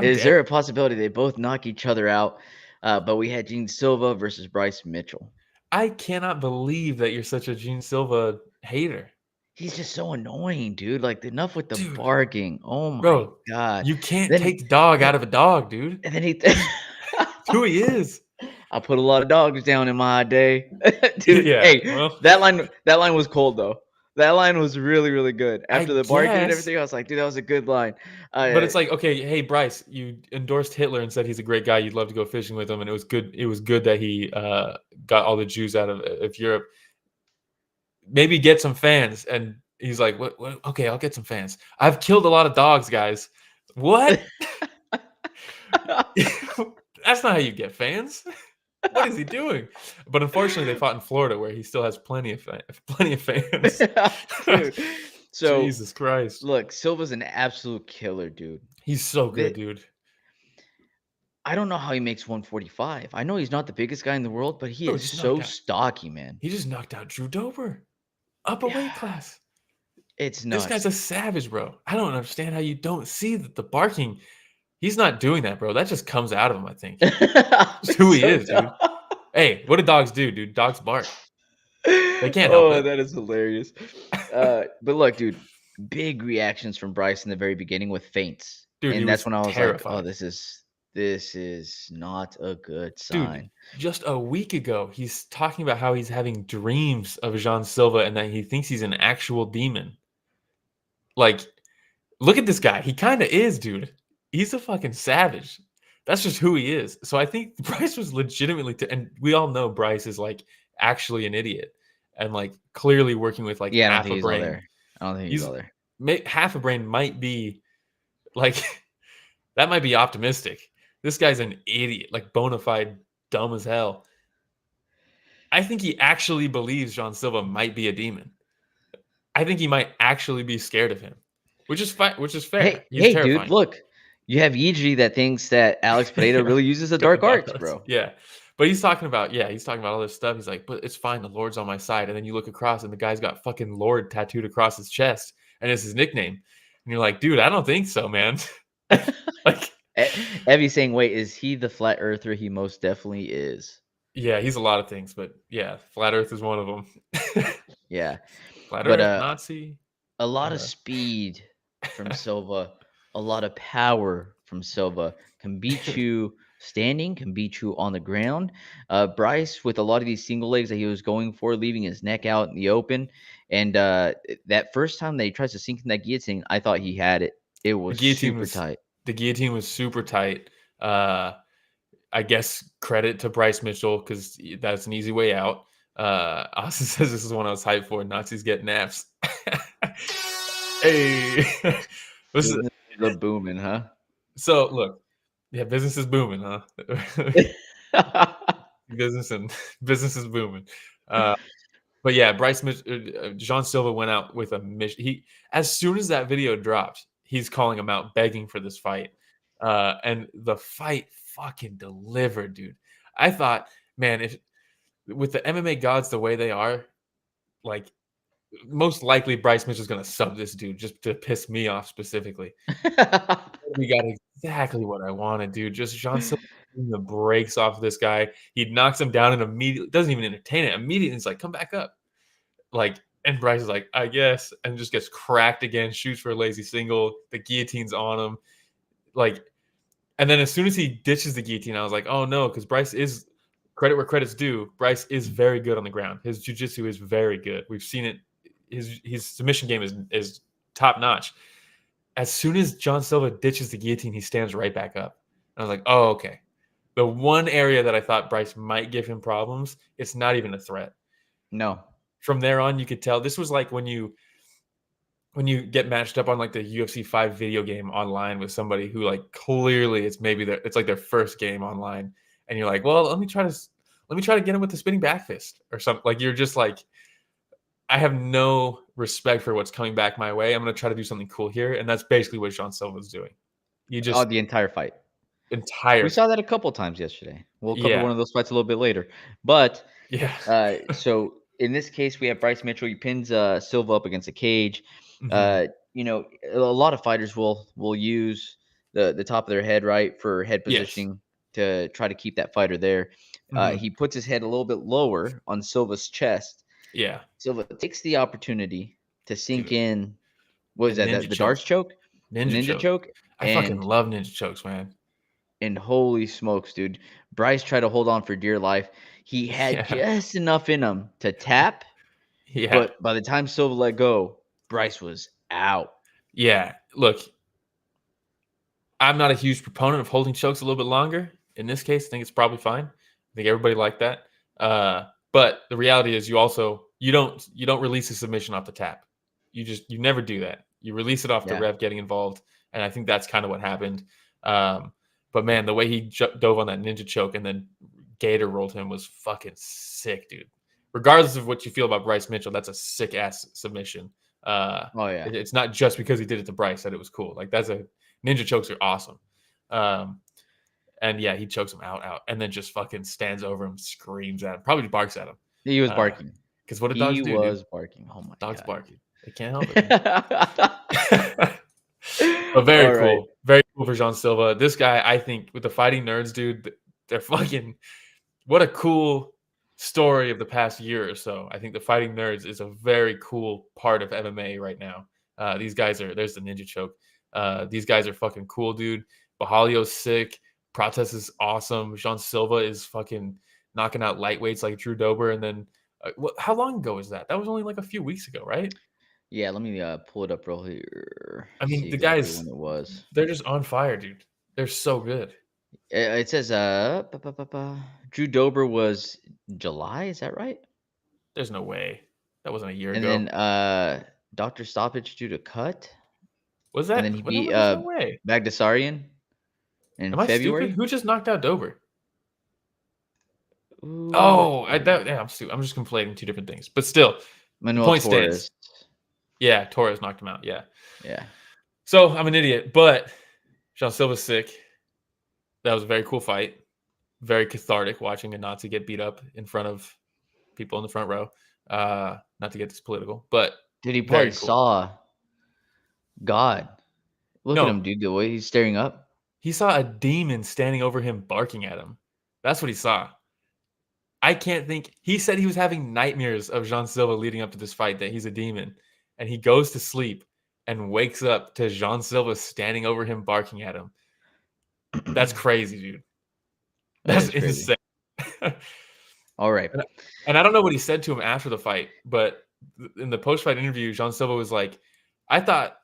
Is there a possibility they both knock each other out? But we had Gene Silva versus Bryce Mitchell. I cannot believe that you're such a Gene Silva hater. He's just so annoying, dude. Like, enough with the barking. Oh my God. You can't take the dog out of a dog, dude. And then who he is. I put a lot of dogs down in my day. Dude, that line was cold though. That line was really, really good. After the barking and everything, I was like, dude, that was a good line. But it's like, okay, hey, Bryce, you endorsed Hitler and said he's a great guy. You'd love to go fishing with him. And it was good. It was good that he got all the Jews out of Europe. Maybe get some fans. And he's like, what? Okay, I'll get some fans. I've killed a lot of dogs, guys. What? That's not how you get fans. What is he doing? But unfortunately, they fought in Florida, where he still has plenty of fans. Dude. So Jesus Christ! Look, Silva's an absolute killer, dude. He's so good, dude. I don't know how he makes 145. I know he's not the biggest guy in the world, but he is so stocky, man. He just knocked out Drew Dober, up a weight class. It's nuts. This guy's a savage, bro. I don't understand how you don't see that the barking. He's not doing that, bro. That just comes out of him, I think. That's who he is, dude. Hey, what do dogs do, dude? Dogs bark. They can't help it. That is hilarious. But look, dude, big reactions from Bryce in the very beginning with feints. Dude, he And that's was when I was like, oh, terrified. this is not a good Dude, sign. just a week ago, he's talking about how he's having dreams of Jean Silva and that he thinks he's an actual demon. Like, look at this guy. He kind of is, dude. He's a fucking savage. That's just who he is. So I think Bryce was legitimately, and we all know Bryce is like actually an idiot and like clearly working with like Yeah, I don't half think a he's all brain. there. I don't think he's He's all there. half a brain might be like that might be optimistic. This guy's an idiot, like bona fide dumb as hell. I think he actually believes Jean Silva might be a demon. I think he might actually be scared of him, which is fair. He's Hey, dude, terrifying. look. You have Yiji that thinks that Alex Pereira really uses the dark arts, bro. Yeah. But he's talking about all this stuff. He's like, but it's fine. The Lord's on my side. And then you look across and the guy's got fucking Lord tattooed across his chest and it's his nickname. And you're like, dude, I don't think so, man. Like, Evie's saying, wait, is he the flat earther? He most definitely is. yeah, he's a lot of things, but yeah, flat earth is one of them. Yeah. Flat But earth, Nazi. a lot of speed from Silva, a lot of power from Silva can beat you standing, can beat you on the ground. Bryce, with a lot of these single legs that he was going for, leaving his neck out in the open. And that first time that he tries to sink in that guillotine, I thought he had it. It was super tight. The guillotine was super tight. I guess credit to Bryce Mitchell because that's an easy way out. Austin says this is one I was hyped for. Nazis get naps. Hey, Business is booming, huh? So look, yeah, business is booming, huh? business is booming. But yeah, Bryce Jean Silva went out with a mission. As soon as that video dropped, he's calling him out, begging for this fight. And the fight fucking delivered, dude. I thought, man, if with the MMA gods the way they are, like most likely Bryce Mitchell's gonna sub this dude just to piss me off specifically. We got exactly what I wanted, dude. Just Jean Silva the brakes off this guy. He knocks him down and immediately doesn't even entertain it. Immediately, it's like, come back up. Like, and Bryce is like, I guess, and just gets cracked again, shoots for a lazy single. The guillotine's on him. Like, and then as soon as he ditches the guillotine, I was like, oh no, because Bryce is credit where credit's due. Bryce is very good on the ground. His jiu-jitsu is very good. We've seen it. His submission game is top notch. As soon as Jean Silva ditches the guillotine, he stands right back up. And I was like, oh, okay. The one area that I thought Bryce might give him problems, it's not even a threat. No. From there on, you could tell this was like when you get matched up on like the UFC 5 video game online with somebody who like clearly it's like their first game online, and you're like, well, let me try to get him with the spinning back fist or something. Like you're just like, I have no respect for what's coming back my way. I'm going to try to do something cool here, and that's basically what Jean Silva was doing. The entire fight. We saw that a couple times yesterday. We'll cover one of those fights a little bit later. But yeah. So in this case, we have Bryce Mitchell. He pins Silva up against a cage. Mm-hmm. A lot of fighters will use the top of their head, right, for head positioning to try to keep that fighter there. Mm-hmm. He puts his head a little bit lower on Silva's chest. Yeah. Silva takes the opportunity to sink in. What is that? The choke. Darts choke? Ninja choke. I fucking love ninja chokes, man. And holy smokes, dude. Bryce tried to hold on for dear life. He had just enough in him to tap. Yeah. But by the time Silva let go, Bryce was out. Yeah. Look, I'm not a huge proponent of holding chokes a little bit longer. In this case, I think it's probably fine. I think everybody liked that. But the reality is you don't release a submission off the tap. You never do that. You release it off the ref getting involved. And I think that's kind of what happened. But man, the way he dove on that ninja choke and then Gator rolled him was fucking sick, dude. Regardless of what you feel about Bryce Mitchell, that's a sick ass submission. It's not just because he did it to Bryce that it was cool. Like ninja chokes are awesome. And yeah, he chokes him out, and then just fucking stands over him, screams at him, probably barks at him. He was barking. Because what do dogs do? He was barking. Oh my dogs God. Barking. They can't help it. But very cool. Right. Very cool for Jean Silva. This guy, I think, with the fighting nerds, dude, they're fucking what a cool story of the past year or so. I think the fighting nerds is a very cool part of MMA right now. These guys are, there's the ninja choke. These guys are fucking cool, dude. Bajalio's sick. Prates is awesome. Jean Silva is fucking knocking out lightweights like Drew Dober. And then, how long ago was that? That was only like a few weeks ago, right? Yeah, let me pull it up real here. I mean, See the exactly guys, when it was. they're just on fire, dude. They're so good. It says Drew Dober was July. Is that right? There's no way. That wasn't a year And ago. then Dr. Stoppage due to cut. Was And that? then he Well, beat there's no way. Bagdasarian in Am I February. stupid? Who just knocked out Dober? Ooh, Oh, I'm stupid. I'm just conflating two different things. But still, Manuel point Torres. stands. Yeah, Torres knocked him out. Yeah. Yeah. So I'm an idiot, but Jean Silva's sick. That was a very cool fight. Very cathartic watching a Nazi get beat up in front of people in the front row. Not to get this political, but Dude, he very probably cool. saw God. Look No. at him, dude. The way he's staring up. He saw a demon standing over him, barking at him. That's what he saw. I can't think. He said he was having nightmares of Jean Silva leading up to this fight, that he's a demon. And he goes to sleep and wakes up to Jean Silva standing over him, barking at him. That's crazy, dude. That's insane. All right. And I don't know what he said to him after the fight, but in the post-fight interview, Jean Silva was like, I thought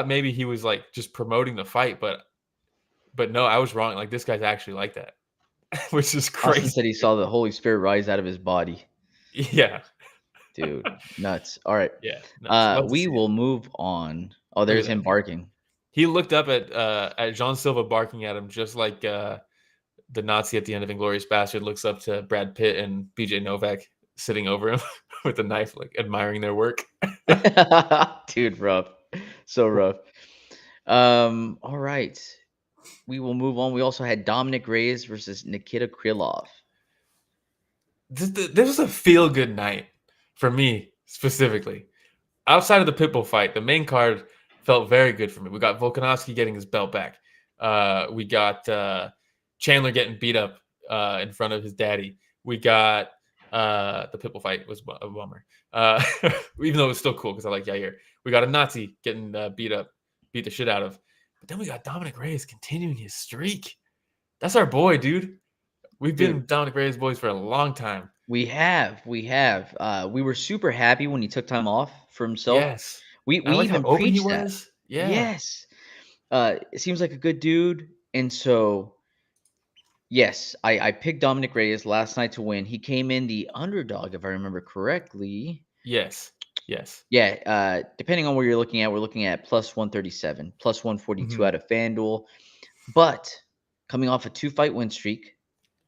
maybe he was like just promoting the fight, but no, I was wrong. Like, this guy's actually like that. Which is crazy. Austin said he saw the Holy Spirit rise out of his body. Yeah. Dude, nuts. All right. Yeah. We will move on. Oh, there's him barking. He looked up at Jean Silva barking at him, just like the Nazi at the end of Inglourious Bastard looks up to Brad Pitt and BJ Novak sitting over him with a knife, like admiring their work. Dude, rough. So rough. All right. We will move on. We also had Dominick Reyes versus Nikita Krylov. This was a feel-good night for me, specifically. Outside of the Pitbull fight, the main card felt very good for me. We got Volkanovski getting his belt back. We got Chandler getting beat up in front of his daddy. We got the Pitbull fight was a bummer. Even though it was still cool because I like Yair. We got a Nazi getting beat the shit out of. But then we got Dominick Reyes continuing his streak. That's our boy, dude. We've been Dominick Reyes boys for a long time. We have. We were super happy when he took time off for himself. Yes. We even preached that. Yeah. Yes. It seems like a good dude. And so, yes, I picked Dominick Reyes last night to win. He came in the underdog, if I remember correctly. Yes. Yeah. Depending on where you're looking at, we're looking at plus 137, plus 142 out of FanDuel. But coming off a 2-fight win streak,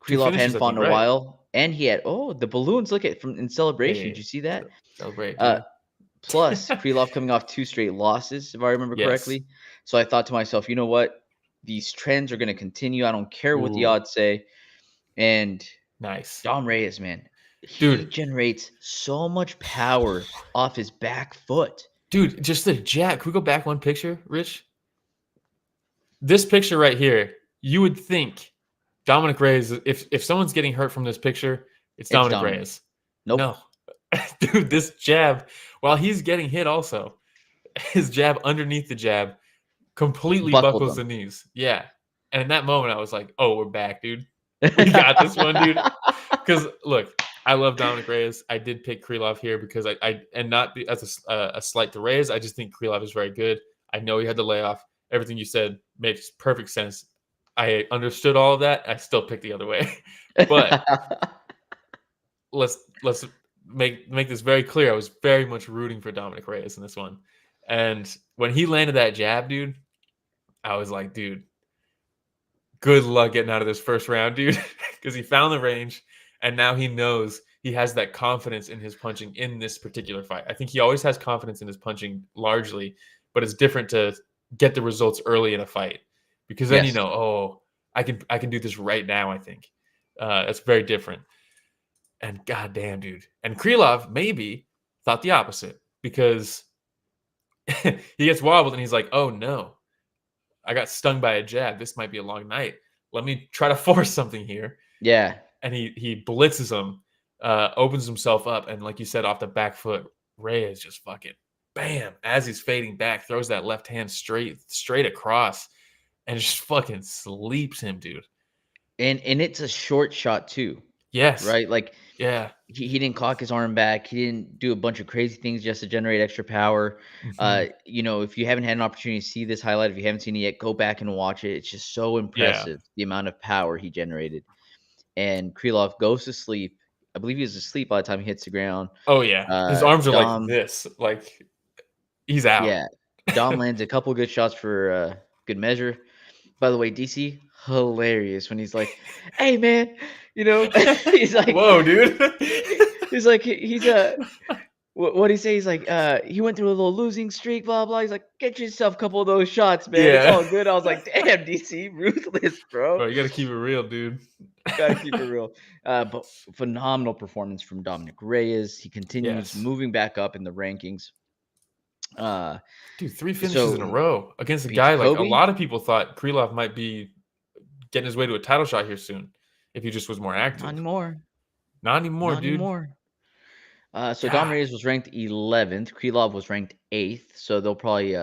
Krylov hadn't fought in a while. And he had, the balloons, look at from in celebration. Did you see that? Celebrate. Plus, Krylov coming off 2 straight losses, if I remember correctly. So I thought to myself, you know what? These trends are going to continue. I don't care what the odds say. And nice. Dom Reyes, man. He generates so much power off his back foot. Dude, just the jab. Can we go back one picture, Rich? This picture right here, you would think Dominick Reyes, if someone's getting hurt from this picture, it's Dominick Reyes. Nope. No. Dude, this jab, while he's getting hit also, his jab underneath the jab completely buckles the knees. Yeah. And in that moment, I was like, oh, we're back, dude. We got this one, dude. Because, look, I love Dominick Reyes. I did pick Krylov here because and not as a slight to Reyes. I just think Krylov is very good. I know he had the layoff. Everything you said makes perfect sense. I understood all of that. I still picked the other way. But let's make this very clear. I was very much rooting for Dominick Reyes in this one. And when he landed that jab, dude, I was like, dude, good luck getting out of this first round, dude. Because he found the range, and now he knows he has that confidence in his punching in this particular fight. I think he always has confidence in his punching largely, but it's different to get the results early in a fight. Because then I can do this right now, I think. That's very different. And goddamn, dude. And Krylov maybe thought the opposite because he gets wobbled and he's like, oh no, I got stung by a jab. This might be a long night. Let me try to force something here. Yeah. And he blitzes him, opens himself up. And like you said, off the back foot, Reyes just fucking bam, as he's fading back, throws that left hand straight across and just fucking sleeps him, dude. And it's a short shot too, Yes. right? Like Yeah. he didn't cock his arm back. He didn't do a bunch of crazy things just to generate extra power. Mhm. If you haven't had an opportunity to see this highlight, if you haven't seen it yet, go back and watch it. It's just so Yeah. impressive, the amount of power he generated. And Krylov goes to sleep. I believe he was asleep by the time he hits the ground. Oh, yeah. His arms are like Dom, this. Like, he's out. yeah, Dom lands a couple good shots for good measure. By the way, DC, hilarious when he's like, "Hey, man," he's like, Whoa, dude. he's like, he's what he say? He's like, he went through a little losing streak, blah blah. He's like, "Get yourself a couple of those shots, man. It's Yeah. all good." I was like, "Damn, DC, ruthless, bro. Bro, you got to keep it real, dude. Gotta keep it real." But phenomenal performance from Dominick Reyes. He continues Yes. moving back up in the rankings. Dude, 3 finishes in a row against a beats guy like a Kobe? lot of people thought Krylov might be getting his way to a title shot here soon if he just was more active. Not anymore. Not anymore, Not dude. anymore. So God. Dom Reyes was ranked 11th. Krylov was ranked 8th. So they'll probably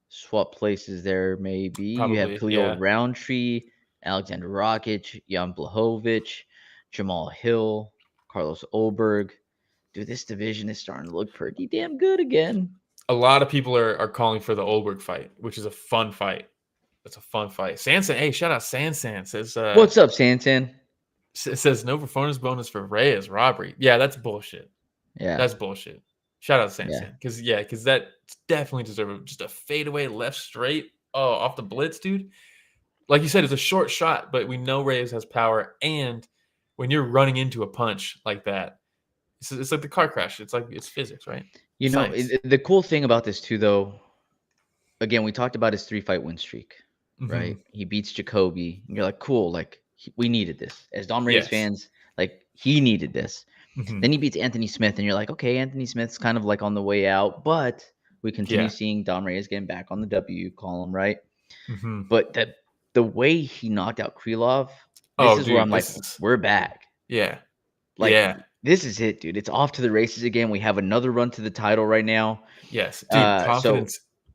swap places there, maybe. You have Probably, Tulio yeah. Roundtree, Alexander Rakic, Jan Blachowicz, Jamal Hill, Carlos Olberg. Dude, this division is starting to look pretty damn good again. A lot of people are calling for the Olberg fight, which is a fun fight. That's a fun fight. Sansan, hey, shout out Sansan. Says, What's up, Santan? It says no performance bonus for Reyes robbery. Yeah, that's bullshit. Yeah. That's bullshit. Shout out Yeah. Sansan. Because that definitely deserves just a fadeaway left straight. Oh, off the blitz, dude. Like you said, it's a short shot, but we know Reyes has power. And when you're running into a punch like that, it's like the car crash. It's like it's physics, right? Science. The cool thing about this too, though, again, we talked about his 3-fight win streak, right? Mhm. He beats Jacoby, and you're like, cool, like we needed this as Dom Reyes Yes. fans. Like he needed this. Mhm. Then he beats Anthony Smith, and you're like, okay, Anthony Smith's kind of like on the way out, but we continue Yeah. seeing Dom Reyes getting back on the W column, right? Mhm. But the way he knocked out Krylov, this Oh, is dude, where I'm like, this is- we're back. Yeah. Like, Yeah. this is it, dude. It's off to the races again. We have another run to the title right now. Yes, dude. So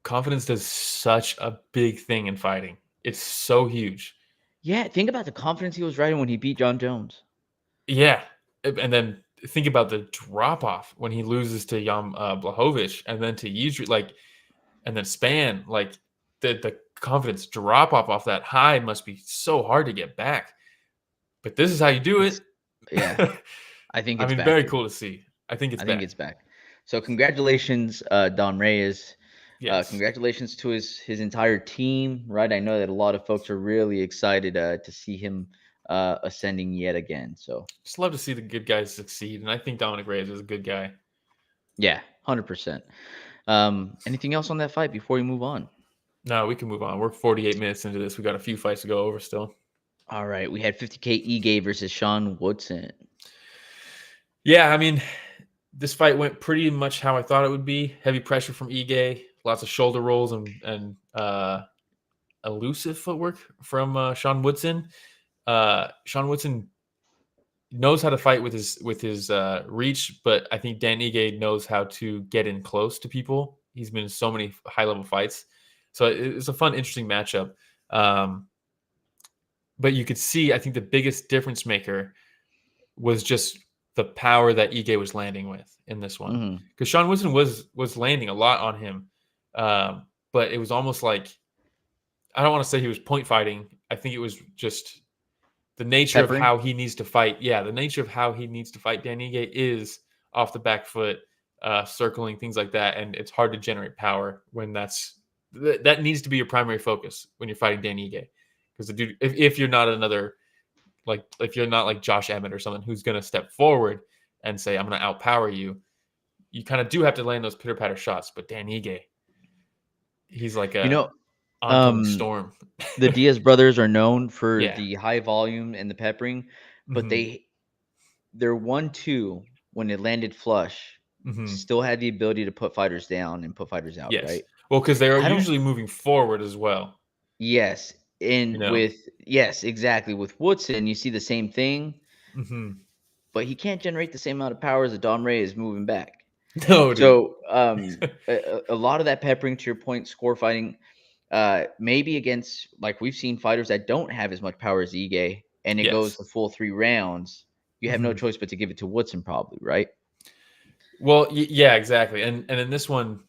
Confidence does such a big thing in fighting. It's so huge. yeah, think about the confidence he was riding when he beat John Jones. Yeah, and then think about the drop off when he loses to Jan Blachowicz and then to Yidri, like, and then Span. Like the confidence drop off that high must be so hard to get back. But this is how you do it. Yeah, I think it's back, very dude. cool to see. I think it's back. So congratulations, Dom Reyes. Yes. Congratulations to his entire team, right? I know that a lot of folks are really excited to see him ascending yet again. So Just love to see the good guys succeed, and I think Dominick Reyes is a good guy. yeah, 100%. Anything else on that fight before we move on? No, we can move on. We're 48 minutes into this. We got a few fights to go over still. All right, we had 50K Ige versus Sean Woodson. Yeah, I mean, this fight went pretty much how I thought it would be. Heavy pressure from Ige, lots of shoulder rolls and elusive footwork from Sean Woodson. Sean Woodson knows how to fight with his reach, but I think Dan Ige knows how to get in close to people. He's been in so many high-level fights. So it's a fun, interesting matchup. But you could see, I think the biggest difference maker was just the power that Ige was landing with in this one. Because Sean Woodson was landing a lot on him. But it was almost like, I don't want to say he was point fighting. I think it was just the nature of how he needs to fight. Yeah, the nature of how he needs to fight Dan Ige is off the back foot, circling, things like that. And it's hard to generate power when that needs to be your primary focus when you're fighting Dan Ige. Because the dude, if you're not if you're not like Josh Emmett or someone who's going to step forward and say, I'm going to outpower you, you kind of do have to land those pitter-patter shots. But Dan Ige, he's like a oncoming storm. The Diaz brothers are known for the high volume and the peppering, but their 1-2 when it landed flush still had the ability to put fighters down and put fighters out, right? Well, because they are usually moving forward as well. Yes. And exactly. With Woodson, you see the same thing, but he can't generate the same amount of power as a Dom Reyes moving back. No, dude. So a lot of that peppering, to your point, score fighting, maybe against, like, we've seen fighters that don't have as much power as Ige, and it goes Yes. the full 3 rounds. You have no Mhm. choice but to give it to Woodson, probably, right? Well, yeah, exactly. And in this one,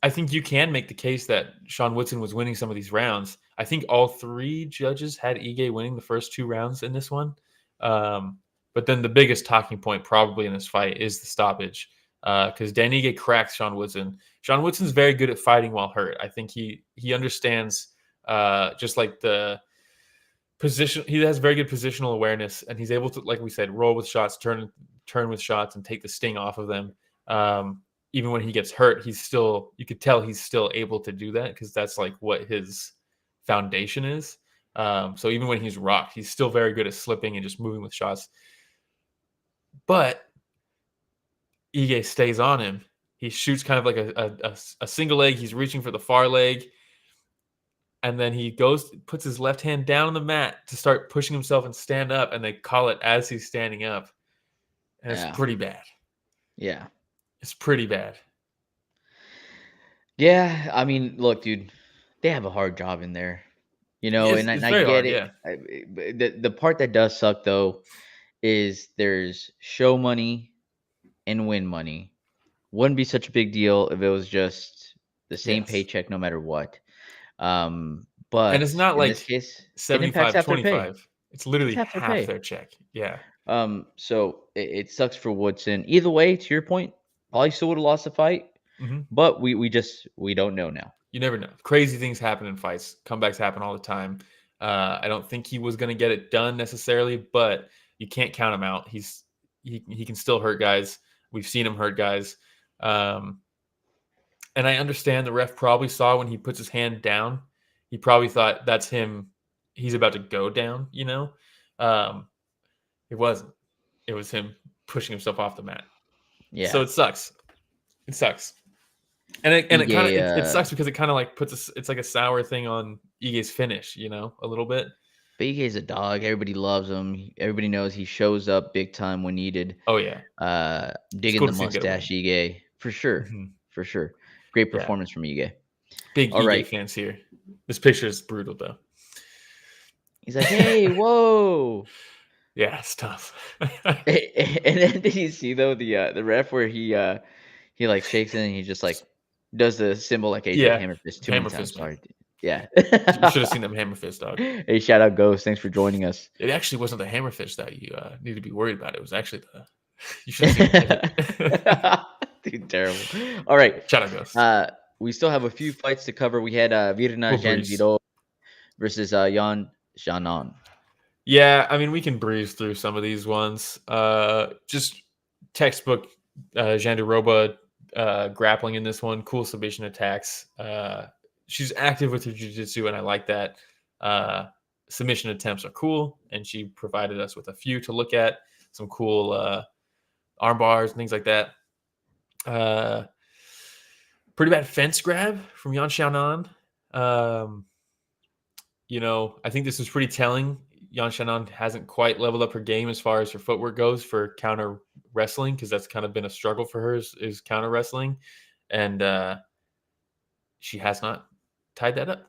I think you can make the case that Sean Woodson was winning some of these rounds. I think all 3 judges had Ige winning the first 2 rounds in this one. But then the biggest talking point probably in this fight is the stoppage, because Dan Ige cracked Sean Woodson. Sean Woodson's very good at fighting while hurt. I think he understands just like the position. He has very good positional awareness, and he's able to, like we said, roll with shots, turn with shots, and take the sting off of them. Even when he gets hurt, you could tell he's still able to do that, because that's like what his foundation is. So even when he's rocked, he's still very good at slipping and just moving with shots. But Ige stays on him. He shoots kind of like a single leg. He's reaching for the far leg. And then he puts his left hand down on the mat to start pushing himself and stand up. And they call it as he's standing up. And it's pretty bad. Yeah. It's pretty bad. Yeah. I mean, look, dude, they have a hard job in there, and I very get hard, it. yeah. The part that does suck, though, is there's show money and win money. Wouldn't be such a big deal if it was just the same Yes. paycheck no matter what. And But it's not in this like case, it impacts 75, half their pay. 25. It's literally Half their half pay. their check. Yeah. So it sucks for Woodson. Either way, to your point, probably still would have lost the fight, but we don't know now. You never know. Crazy things happen in fights. Comebacks happen all the time. I don't think he was going to get it done necessarily, but you can't count him out. He can still hurt guys. We've seen him hurt guys. And I understand the ref probably saw when he puts his hand down. He probably thought that's him. He's about to go down, It wasn't. It was him pushing himself off the mat. Yeah. So it sucks. It sucks. And it kind of it sucks because it kind of like it's like a sour thing on Ige's finish, a little bit. But Ige's a dog. Everybody loves him. Everybody knows he shows up big time when needed. Oh yeah. Digging cool the mustache, Ige, for sure, for sure. Great performance from Ige. Big All Ige right. fans here. This picture is brutal though. He's like, hey, whoa. Yeah, it's tough. And then did you see though the ref where he like shakes it and he just like does the symbol like hammer fist too many times. Sorry. Yeah. You should have seen them hammer fist, dog. Hey, shout out Ghost. Thanks for joining us. It actually wasn't the hammer fist that you need to be worried about. It was actually you should have seen Dude, terrible. All right. Shout out Ghost. We still have a few fights to cover. We had Virna Jandiroba versus Xiaonan. Yeah, I mean, we can breeze through some of these ones. Just textbook Jandiroba grappling in this one. Cool submission attacks. She's active with her jiu-jitsu, and I like that. Submission attempts are cool, and she provided us with a few to look at. Some cool arm bars and things like that. Pretty bad fence grab from Xiaonan. I think this is pretty telling. Xiaonan hasn't quite leveled up her game as far as her footwork goes for counter wrestling, because that's kind of been a struggle for her is counter wrestling, and she has not tied that up.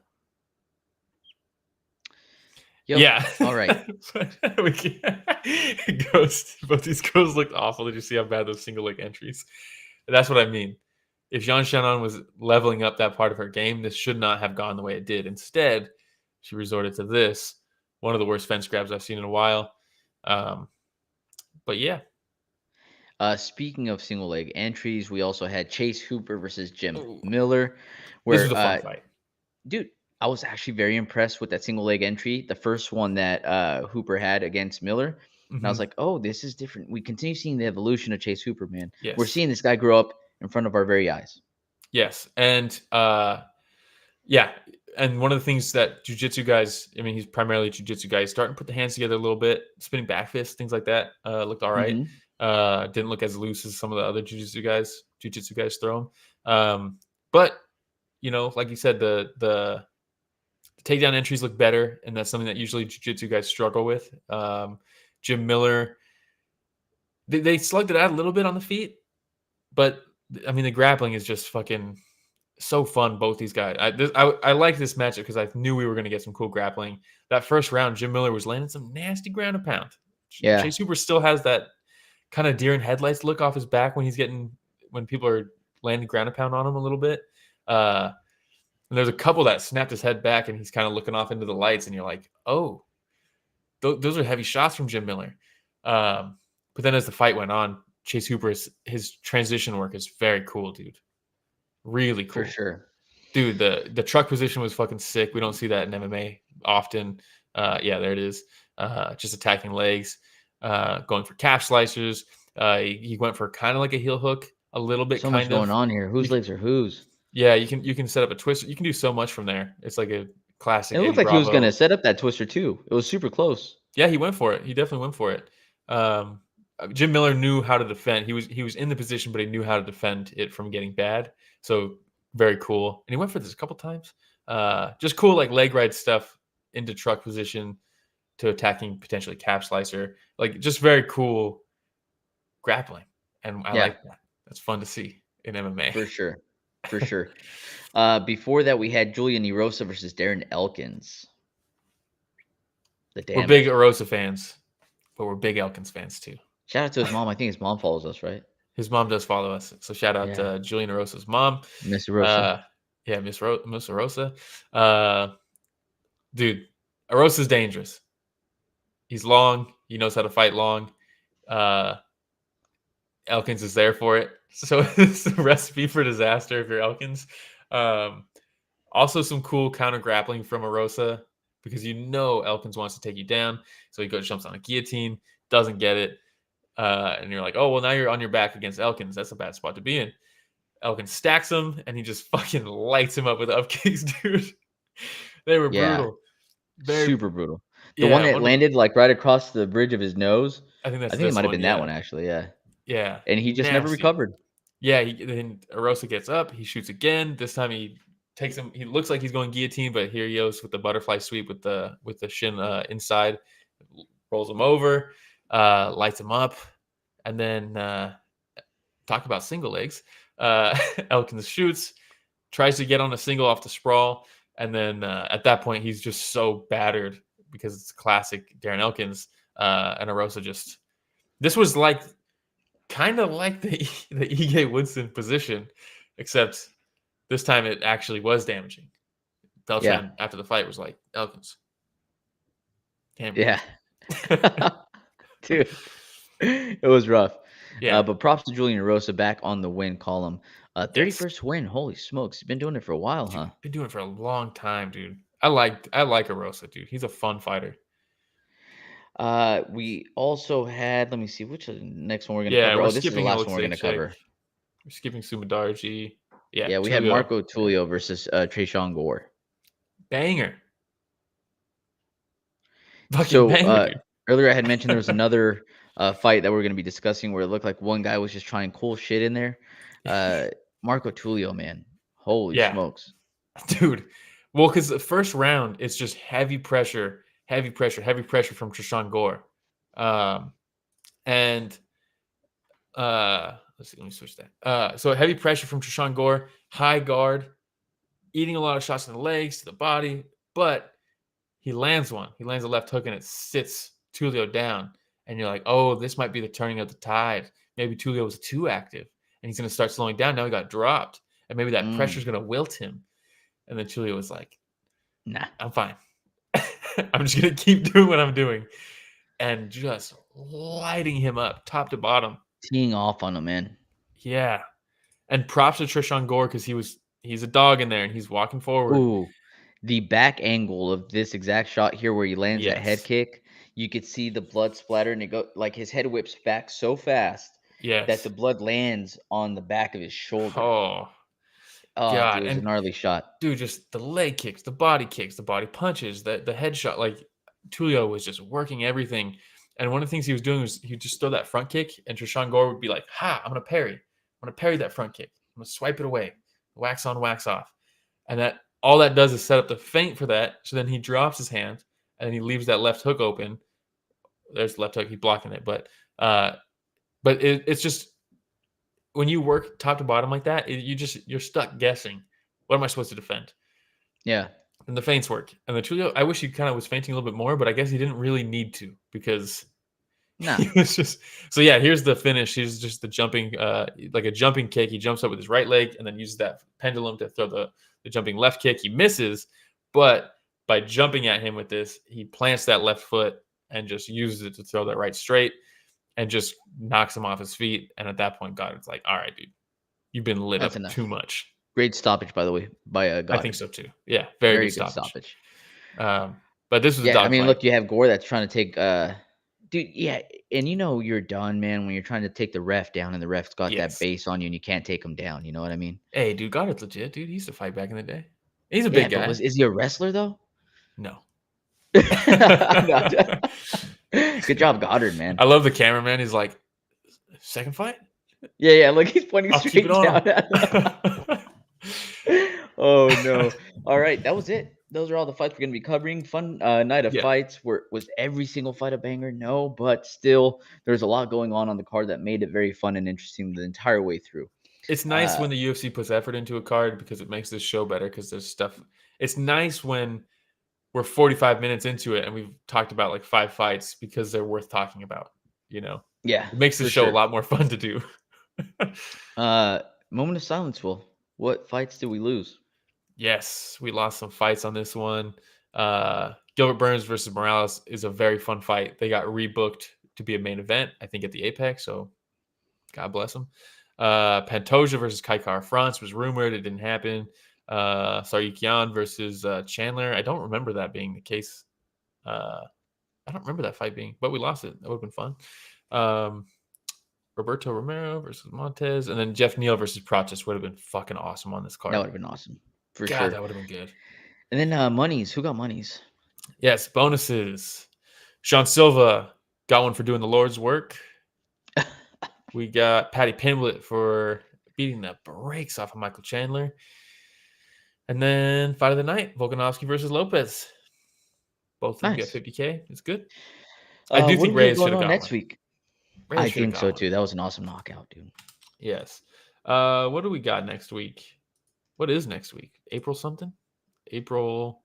Yo, yeah. All right. Both these girls looked awful. Did you see how bad those single leg entries? That's what I mean. If Xiaonan was leveling up that part of her game, this should not have gone the way it did. Instead, she resorted to this. One of the worst fence grabs I've seen in a while. But yeah. Speaking of single leg entries, we also had Chase Hooper versus Jim Miller. This was a fun fight. Dude, I was actually very impressed with that single leg entry. The first one that Hooper had against Miller. And I was like, oh, this is different. We continue seeing the evolution of Chase Hooper, man. Yes. We're seeing this guy grow up in front of our very eyes. Yes. And and one of the things that jiu-jitsu guys, I mean, he's primarily a jiu-jitsu guy, he's starting to put the hands together a little bit, spinning back fists, things like that. Looked all right. Didn't look as loose as some of the other jiu-jitsu guys throw him. But, like you said, the takedown entries look better, and that's something that usually jiu-jitsu guys struggle with. Jim Miller, they slugged it out a little bit on the feet, but I mean, the grappling is just fucking so fun. Both these guys. I like this matchup because I knew we were going to get some cool grappling. That first round, Jim Miller was landing some nasty ground and pound. Yeah. Chase Hooper still has that kind of deer in headlights look off his back when people are landing ground and pound on him a little bit. And there's a couple that snapped his head back and he's kind of looking off into the lights, and you're like, oh, those are heavy shots from Jim Miller. But then as the fight went on, Chase Hooper, his transition work is very cool, dude. Really cool. For sure. Dude, the truck position was fucking sick. We don't see that in MMA often. Yeah, there it is. Just attacking legs, going for calf slicers. He went for kind of like a heel hook, a little bit. So much going on here. Whose legs are whose? Yeah, you can set up a twister. You can do so much from there. It's like a classic. It looked like he was going to set up that twister too. It was super close. Yeah, he went for it. He definitely went for it. Jim Miller knew how to defend. He was in the position, but he knew how to defend it from getting bad. So very cool. And he went for this a couple times. Just cool, like leg ride stuff into truck position to attacking potentially calf slicer. Like just very cool grappling. And I like that. That's fun to see in MMA. For sure. For sure. Before that, we had Julian Erosa versus Darren Elkins. We're big Erosa fans, but we're big Elkins fans too. Shout out to his mom. I think his mom follows us, right? His mom does follow us. So shout out to Julian Erosa's mom. Miss Erosa. Miss Erosa. Dude, Erosa's dangerous. He's long. He knows how to fight long. Elkins is there for it. So it's a recipe for disaster if you're Elkins. Also some cool counter grappling from Erosa because Elkins wants to take you down. So he jumps on a guillotine, doesn't get it. And you're like, oh, well, now you're on your back against Elkins. That's a bad spot to be in. Elkins stacks him, and he just fucking lights him up with up kicks, dude. They were brutal. Super brutal. The one that landed like right across the bridge of his nose. I think it might have been that one, actually. Yeah. Yeah. And he just never recovered. Yeah. Then Erosa gets up. He shoots again. This time he takes him. He looks like he's going guillotine, but here he goes with the butterfly sweep with the shin inside. Rolls him over. Lights him up, and then talk about single legs. Elkins shoots, tries to get on a single off the sprawl, and then at that point he's just so battered because it's classic Darren Elkins. And Erosa just this was like kind of like the Ige Woodson position, except this time it actually was damaging. Beltran after the fight was like, Elkins. Yeah. Dude, it was rough. Yeah. But props to Julian Erosa back on the win column. 31st win. Holy smokes. He's been doing it for a while, huh? Been doing it for a long time, dude. I like Erosa, dude. He's a fun fighter. We also had, let me see, which is the next one we're going to cover? This is the last one we're going to cover. We're skipping Sumadarji. Yeah, we had Marco Tulio versus Tresean Gore. Banger. Fucking banger, dude. Earlier, I had mentioned there was another fight that we're going to be discussing where it looked like one guy was just trying cool shit in there. Marco Tulio, man. Holy smokes. Dude. Well, because the first round, it's just heavy pressure from Tresean Gore. Let's see, let me switch that. So heavy pressure from Tresean Gore, high guard, eating a lot of shots in the legs, to the body, but he lands one. He lands a left hook and it sits Tulio down. And you're like, oh, this might be the turning of the tide. Maybe Tulio was too active and he's going to start slowing down. Now he got dropped. And maybe that pressure is going to wilt him. And then Tulio was like, nah, I'm fine. I'm just going to keep doing what I'm doing. And just lighting him up top to bottom. Teeing off on him, man. Yeah. And props to Tresean Gore because he's a dog in there and he's walking forward. Ooh. The back angle of this exact shot here where he lands that head kick, you could see the blood splatter and it go like his head whips back so fast that the blood lands on the back of his shoulder. Oh God. Dude, it was a gnarly shot. Dude, just the leg kicks, the body punches, the head shot. Like Tulio was just working everything. And one of the things he was doing was he'd just throw that front kick and Tresean Gore would be like, I'm going to parry. I'm going to parry that front kick. I'm going to swipe it away. Wax on, wax off. And all that does is set up the feint for that. So then he drops his hand and he leaves that left hook open. There's the left hook. He's blocking it. But it's just when you work top to bottom like that, you're stuck guessing. What am I supposed to defend? Yeah. And the feints work. And the Tulio, I wish he kind of was feinting a little bit more, but I guess he didn't really need to because he was just. So yeah, here's the finish. He's just the jumping, like a jumping kick. He jumps up with his right leg and then uses that pendulum to throw the jumping left kick. He misses, but by jumping at him with this, he plants that left foot and just uses it to throw that right straight and just knocks him off his feet. And at that point, Goddard's like, all right, dude, you've been lit up too much. Great stoppage, by the way, by Goddard. I think so too. Yeah, very good stoppage. But this was a dog fight. Look, you have Gore that's trying to take dude, yeah, and you're done, man, when you're trying to take the ref down and the ref's got that base on you and you can't take him down. You know what I mean? Hey, dude, Goddard's legit, dude. He used to fight back in the day. He's a big guy. Is he a wrestler though? No. Good job, Goddard, man. I love the cameraman. He's like, second fight? Yeah. Like he's pointing straight down. Oh no! All right, that was it. Those are all the fights we're going to be covering. Fun night of fights. Was every single fight a banger? No, but still, there's a lot going on the card that made it very fun and interesting the entire way through. It's nice when the UFC puts effort into a card because it makes this show better because there's stuff. It's nice when we're 45 minutes into it and we've talked about like 5 fights because they're worth talking about, Yeah. It makes the show a lot more fun to do. Moment of silence, Will. What fights did we lose? Yes, we lost some fights on this one. Gilbert Burns versus Morales is a very fun fight. They got rebooked to be a main event, I think, at the Apex, so God bless them. Pantoja versus Kaikar France was rumored. It didn't happen. Sarukyan versus Chandler. I don't remember that being the case. I don't remember that fight being, but we lost it. That would have been fun. Roberto Romero versus Montez, and then Jeff Neal versus Pratis would have been fucking awesome on this card. That would have been awesome. For God, sure. that would have been good. And then monies. Who got monies? Yes, bonuses. Sean Silva got one for doing the Lord's work. We got Paddy Pimblett for beating the brakes off of Michael Chandler. And then fight of the night, Volkanovski versus Lopes. Both of them get 50K. It's good. I do think Reyes should have got next one. week. I think so too. That was an awesome knockout, dude. Yes. What do we got next week? What is next week? April something? April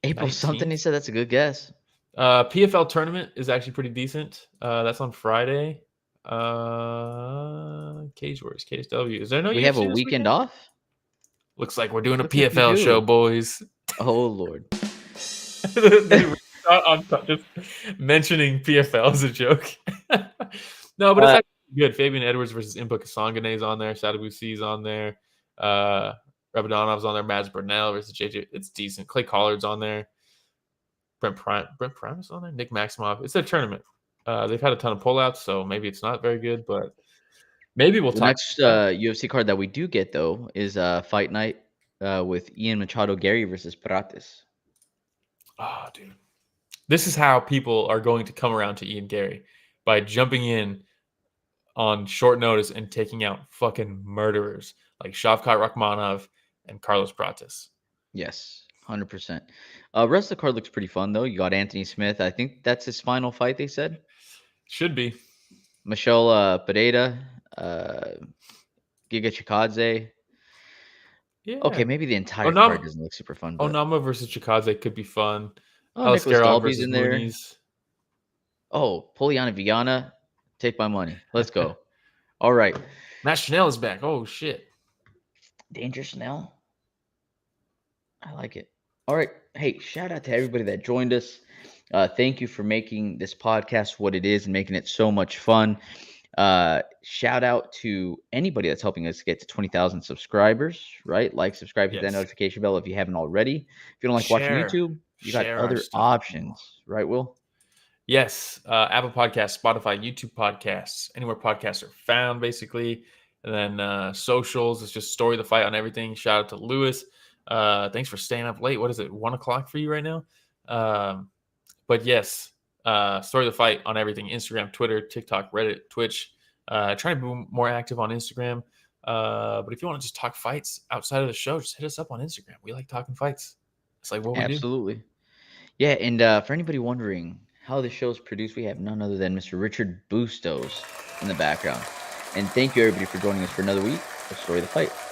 19th? Something. He said that's a good guess. PFL tournament is actually pretty decent. That's on Friday. Cage Wars, KSW. Is there no? We UFC have a this weekend off. Looks like we're doing a PFL show, boys. Oh Lord. I'm just mentioning PFL as a joke. No, but it's actually good. Fabian Edwards versus Impa Kasangane is on there. Sadabusi is on there. Rabadonov's on there. Mads Burnell versus JJ. It's decent. Clay Collard's on there. Brent Primus on there. Nick Maximov. It's a tournament. They've had a ton of pullouts, so maybe it's not very good, but maybe we'll talk. The next UFC card that we do get, though, is Fight Night with Ian Machado Gary versus Pratis. Oh, dude. This is how people are going to come around to Ian Gary, by jumping in on short notice and taking out fucking murderers like Shavkat Rakhmonov and Carlos Pratis. Yes, 100%. Rest of the card looks pretty fun, though. You got Anthony Smith. I think that's his final fight, they said. Should be. Michelle Pereira, Giga Chikadze. Yeah. Okay, maybe the entire card doesn't look super fun. But... Onama versus Chikadze could be fun. Nicholas Dalby's in there. Muniz. Oh, Poliana Viana. Take my money. Let's go. All right. Matt Chanel is back. Oh, shit. Danger Chanel. I like it. All right. Hey, shout out to everybody that joined us. Thank you for making this podcast what it is and making it so much fun. Shout out to anybody that's helping us get to 20,000 subscribers, right? Like, subscribe, hit that notification bell if you haven't already. If you don't like watching YouTube, you got other options, right, Will? Yes. Apple Podcasts, Spotify, YouTube Podcasts, anywhere podcasts are found, basically. And then socials, it's just Story of the Fight on everything. Shout out to Lewis. Thanks for staying up late. What is it, 1 o'clock for you right now? But yes, Story of the Fight on everything. Instagram, Twitter, TikTok, Reddit, Twitch. Trying to be more active on Instagram. But if you want to just talk fights outside of the show, just hit us up on Instagram. We like talking fights. It's like what we do. Absolutely. Yeah, and for anybody wondering how the show is produced, we have none other than Mr. Richard Bustos in the background. And thank you, everybody, for joining us for another week of Story of the Fight.